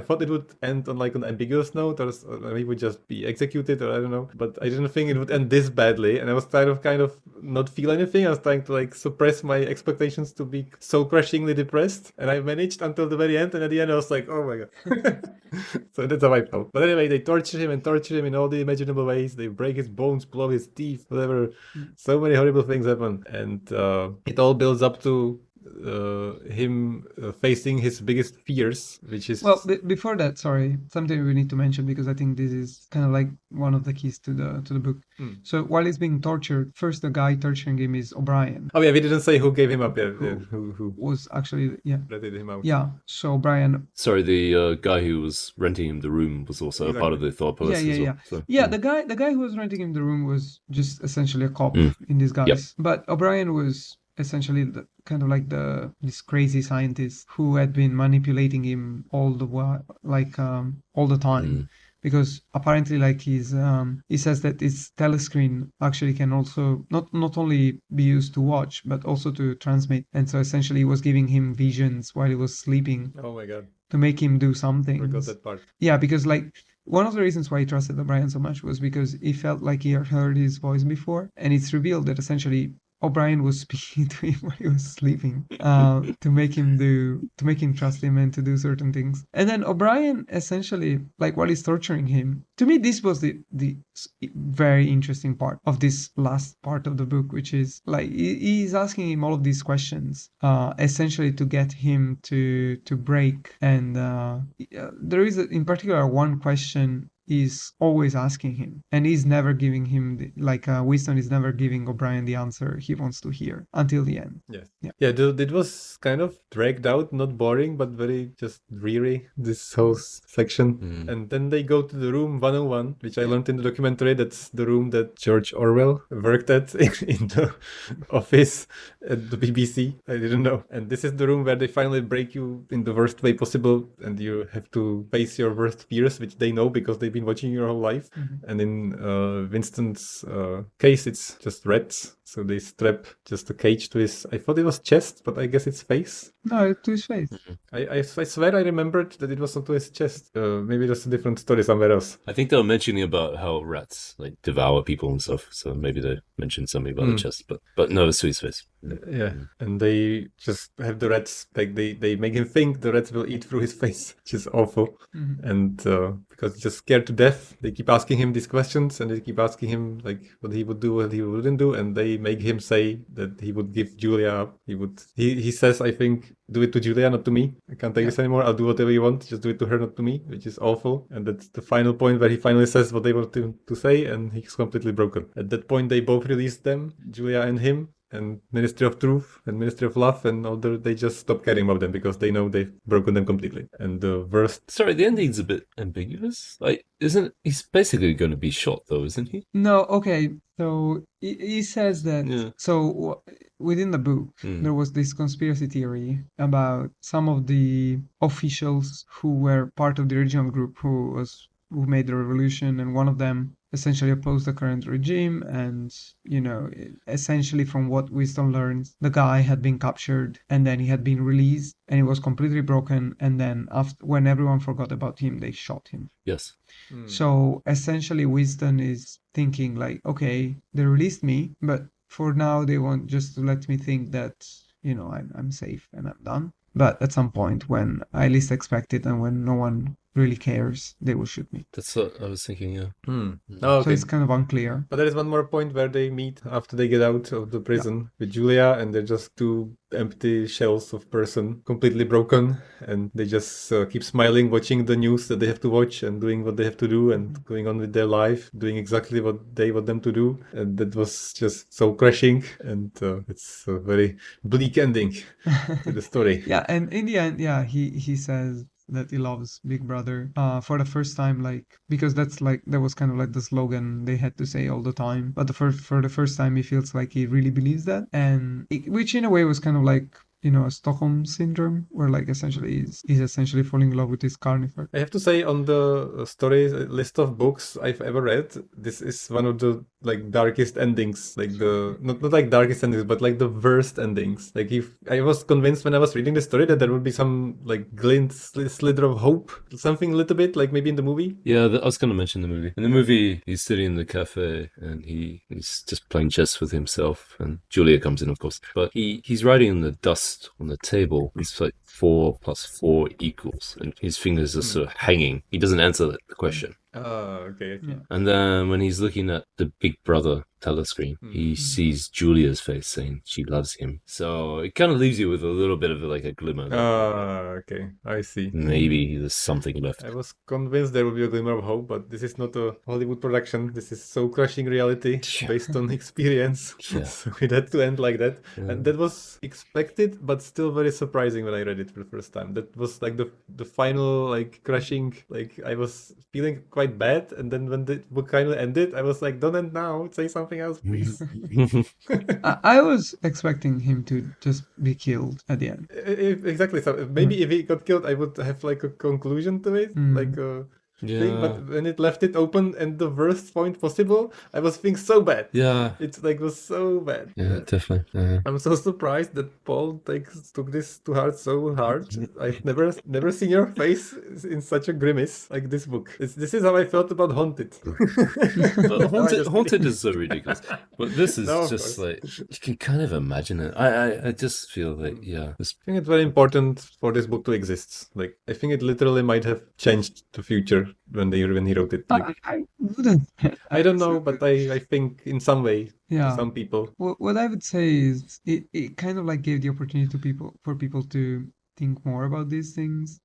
[SPEAKER 1] thought it would end on like an ambiguous note, or maybe would just be executed, or I don't know. But I didn't think it would end this badly, and I was kind of not feel anything. I was trying to like suppress my expectations to be so crushingly depressed, and I managed until the very end. And at the end, I was like, oh my god. So that's how I felt. But anyway, they torture him in all the imaginable ways. They break his bones, blow his teeth, whatever. So many horrible things happen, and it all builds up to him facing his biggest fears, which is
[SPEAKER 3] before that, sorry, something we need to mention because I think this is kind of like one of the keys to the book. So while he's being tortured, first the guy torturing him is O'Brien.
[SPEAKER 1] Oh yeah, we didn't say who gave him up. Yeah, who
[SPEAKER 3] was actually
[SPEAKER 1] ratted him out.
[SPEAKER 3] Yeah, so O'Brien.
[SPEAKER 2] Sorry, the guy who was renting him the room was also a part of the thought process.
[SPEAKER 3] Yeah.
[SPEAKER 2] So,
[SPEAKER 3] the guy who was renting him the room was just essentially a cop in disguise. Yep. But O'Brien was essentially kind of like this crazy scientist who had been manipulating him all the while, all the time. Because apparently, like he says that his telescreen actually can also not only be used to watch but also to transmit, and so essentially he was giving him visions while he was sleeping.
[SPEAKER 1] Oh my god!
[SPEAKER 3] To make him do something.
[SPEAKER 1] I forgot that part.
[SPEAKER 3] Yeah, because like one of the reasons why he trusted O'Brien so much was because he felt like he had heard his voice before, and it's revealed that essentially O'Brien was speaking to him while he was sleeping, to make him trust him and to do certain things. And then O'Brien essentially, like while he's torturing him, to me this was the very interesting part of this last part of the book, which is like he's asking him all of these questions, essentially to get him to break. And there is in particular one question is always asking him, and he's never giving him Winston is never giving O'Brien the answer he wants to hear until the end.
[SPEAKER 1] Yes. Yeah. It was kind of dragged out, not boring, but very just dreary, this whole section. And then they go to the room 101, which I learned in the documentary. That's the room that George Orwell worked at in the office at the BBC. I didn't know. And this is the room where they finally break you in the worst way possible, and you have to face your worst fears, which they know because they've been watching your whole life. And in Winston's case, it's just rats. So they strap just a cage to his, I thought it was chest, but I guess it's face.
[SPEAKER 3] No, to his face.
[SPEAKER 1] I swear I remembered that it was not to his chest. Maybe that's a different story somewhere else.
[SPEAKER 2] I think they were mentioning about how rats like devour people and stuff. So maybe they mentioned something about the chest, but no, it's to his face.
[SPEAKER 1] Yeah, and they just have the rats, like they make him think the rats will eat through his face, which is awful. And because he's just scared to death, they keep asking him these questions, and they keep asking him like what he would do, what he wouldn't do, and they make him say that he would give Julia up. He says, I think, do it to Julia, not to me. I can't take this anymore. I'll do whatever you want. Just do it to her, not to me, which is awful. And that's the final point where he finally says what they want to say, and he's completely broken. At that point, they both released them, Julia and him. And Ministry of Truth and Ministry of Love and all they just stop caring about them because they know they've broken them completely. And the worst...
[SPEAKER 2] Sorry, the ending's a bit ambiguous. Like, he's basically going to be shot though, isn't he?
[SPEAKER 3] No, okay. So he says that, so within the book, there was this conspiracy theory about some of the officials who were part of the original group who made the revolution, and one of them essentially opposed the current regime. And, essentially from what Winston learns, the guy had been captured and then he had been released and he was completely broken. And then when everyone forgot about him, they shot him.
[SPEAKER 2] Yes.
[SPEAKER 3] So essentially Winston is thinking like, okay, they released me, but for now they want just to let me think that, I'm safe and I'm done. But at some point when I least expect it and when no one really cares, they will shoot me.
[SPEAKER 2] That's what I was thinking, yeah.
[SPEAKER 1] Oh, okay.
[SPEAKER 3] So it's kind of unclear.
[SPEAKER 1] But there is one more point where they meet after they get out of the prison with Julia, and they're just two empty shells of person, completely broken, and they just keep smiling, watching the news that they have to watch and doing what they have to do and going on with their life, doing exactly what they want them to do. And that was just so crushing, and it's a very bleak ending to the story.
[SPEAKER 3] Yeah, and in the end, he says that he loves Big Brother for the first time, like, because that was kind of like the slogan they had to say all the time. But for the first time, he feels like he really believes that, and which in a way was kind of like a Stockholm syndrome, where like essentially he's essentially falling in love with this carnivore.
[SPEAKER 1] I have to say, on the story list of books I've ever read, this is one of the like darkest endings, like the not like darkest endings, but like the worst endings. Like if I was convinced when I was reading the story that there would be some like glint, slither of hope, something a little bit like maybe in the movie.
[SPEAKER 2] Yeah, I was going to mention the movie. In the movie, he's sitting in the cafe and he's just playing chess with himself, and Julia comes in, of course. But he's writing in the dust on the table. It's like 4 + 4 =, and his fingers are sort of hanging. He doesn't answer the question.
[SPEAKER 1] Okay.
[SPEAKER 3] Yeah.
[SPEAKER 2] And then when he's looking at the Big Brother telescreen, he sees Julia's face saying she loves him. So it kind of leaves you with a little bit of like a glimmer.
[SPEAKER 1] Okay. I see.
[SPEAKER 2] Maybe there's something left.
[SPEAKER 1] I was convinced there would be a glimmer of hope, but this is not a Hollywood production. This is so crushing reality based on experience.
[SPEAKER 2] Yeah.
[SPEAKER 1] So it had to end like that.
[SPEAKER 2] Yeah.
[SPEAKER 1] And that was expected, but still very surprising when I read it for the first time. That was like the final like crushing, like I was feeling quite bad, and then when the book kind of ended, I was like, don't end now, say something else, please.
[SPEAKER 3] I was expecting him to just be killed at the end.
[SPEAKER 1] Exactly. So maybe if he got killed, I would have like a conclusion to it, like a thing. But when it left it open and the worst point possible, I was feeling so bad.
[SPEAKER 2] Yeah.
[SPEAKER 1] It's like was so bad.
[SPEAKER 2] Yeah, definitely.
[SPEAKER 1] I'm so surprised that Paul took this to heart so hard. I've never seen your face in such a grimace like this book. This is how I felt about Haunted.
[SPEAKER 2] But Haunted is so ridiculous. But this is
[SPEAKER 1] No, of
[SPEAKER 2] just
[SPEAKER 1] course.
[SPEAKER 2] like, you can kind of imagine it. I just feel like, this
[SPEAKER 1] I think it's very important for this book to exist. Like I think it literally might have changed the future when he wrote it. Like,
[SPEAKER 3] I wouldn't.
[SPEAKER 1] I don't know, but I think in some way,
[SPEAKER 3] Yeah.
[SPEAKER 1] to some people.
[SPEAKER 3] What I would say is it kind of like gave the opportunity for people to think more about these things,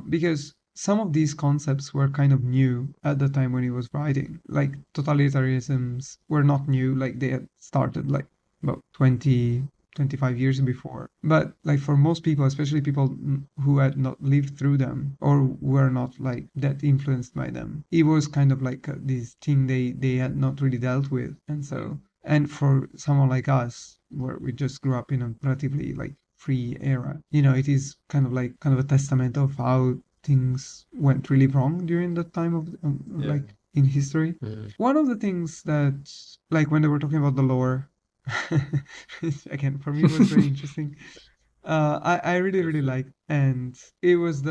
[SPEAKER 3] because some of these concepts were kind of new at the time when he was writing. Like totalitarianisms were not new, like they had started like about 25 years before. But like for most people, especially people who had not lived through them or were not like that influenced by them, it was kind of like this thing they had not really dealt with. And for someone like us, where we just grew up in a relatively like free era, it is kind of a testament of how things went really wrong during the time of like in history. One of the things that, like when they were talking about the lore, again, for me it was very interesting. I really liked, and it was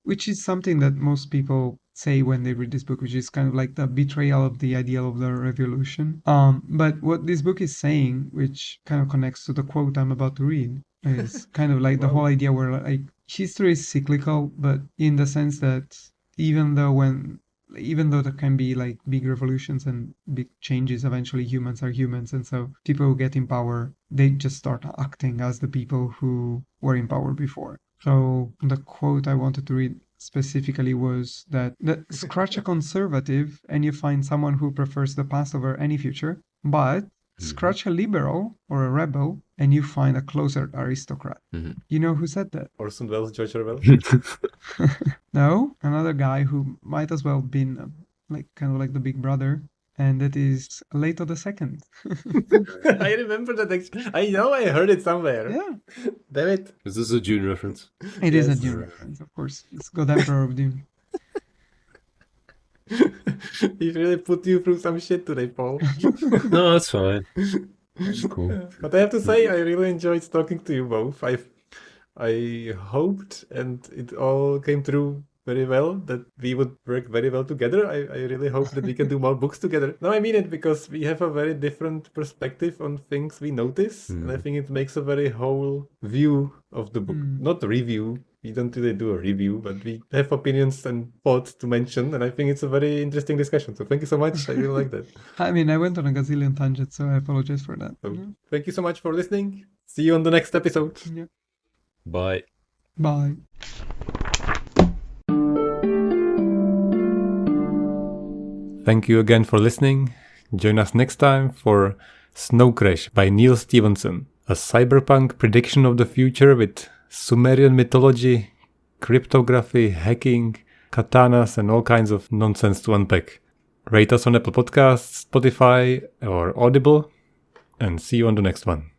[SPEAKER 3] which is something that most people say when they read this book, which is kind of like the betrayal of the ideal of the revolution. But what this book is saying, which kind of connects to the quote I'm about to read, is kind of like the whole idea where like history is cyclical, but in the sense that even though there can be like big revolutions and big changes, eventually humans are humans, and so people who get in power, they just start acting as the people who were in power before. So the quote I wanted to read specifically was that scratch a conservative and you find someone who prefers the past over any future, but scratch a liberal or a rebel and you find a closer aristocrat. You know who said that?
[SPEAKER 1] Orson Welles, George Orwell.
[SPEAKER 3] No, another guy who might as well been like kind of like the big brother, and that is Leto II.
[SPEAKER 1] I remember that. I know I heard it somewhere.
[SPEAKER 3] Yeah,
[SPEAKER 1] Damn it.
[SPEAKER 2] Is this a Dune reference?
[SPEAKER 3] it is a
[SPEAKER 1] Yes.
[SPEAKER 3] Dune reference, of course. It's God Emperor of Dune.
[SPEAKER 1] He really put you through some shit today, Paul.
[SPEAKER 2] No, that's fine. That's cool.
[SPEAKER 1] But I have to say, I really enjoyed talking to you both. I hoped, and it all came true very well, that we would work very well together. I really hope that we can do more books together. No, I mean it because we have a very different perspective on things we notice, and I think it makes a very whole view of the book. Not a review. We don't really do a review, but we have opinions and thoughts to mention, and I think it's a very interesting discussion. So thank you so much. I really like that.
[SPEAKER 3] I mean, I went on a gazillion tangents, so I apologize for that.
[SPEAKER 1] So thank you so much for listening. See you on the next episode.
[SPEAKER 3] Yeah.
[SPEAKER 2] Bye.
[SPEAKER 3] Bye.
[SPEAKER 1] Thank you again for listening. Join us next time for Snow Crash by Neil Stevenson, a cyberpunk prediction of the future with Sumerian mythology, cryptography, hacking, katanas, and all kinds of nonsense to unpack. Rate us on Apple Podcasts, Spotify, or Audible, and see you on the next one.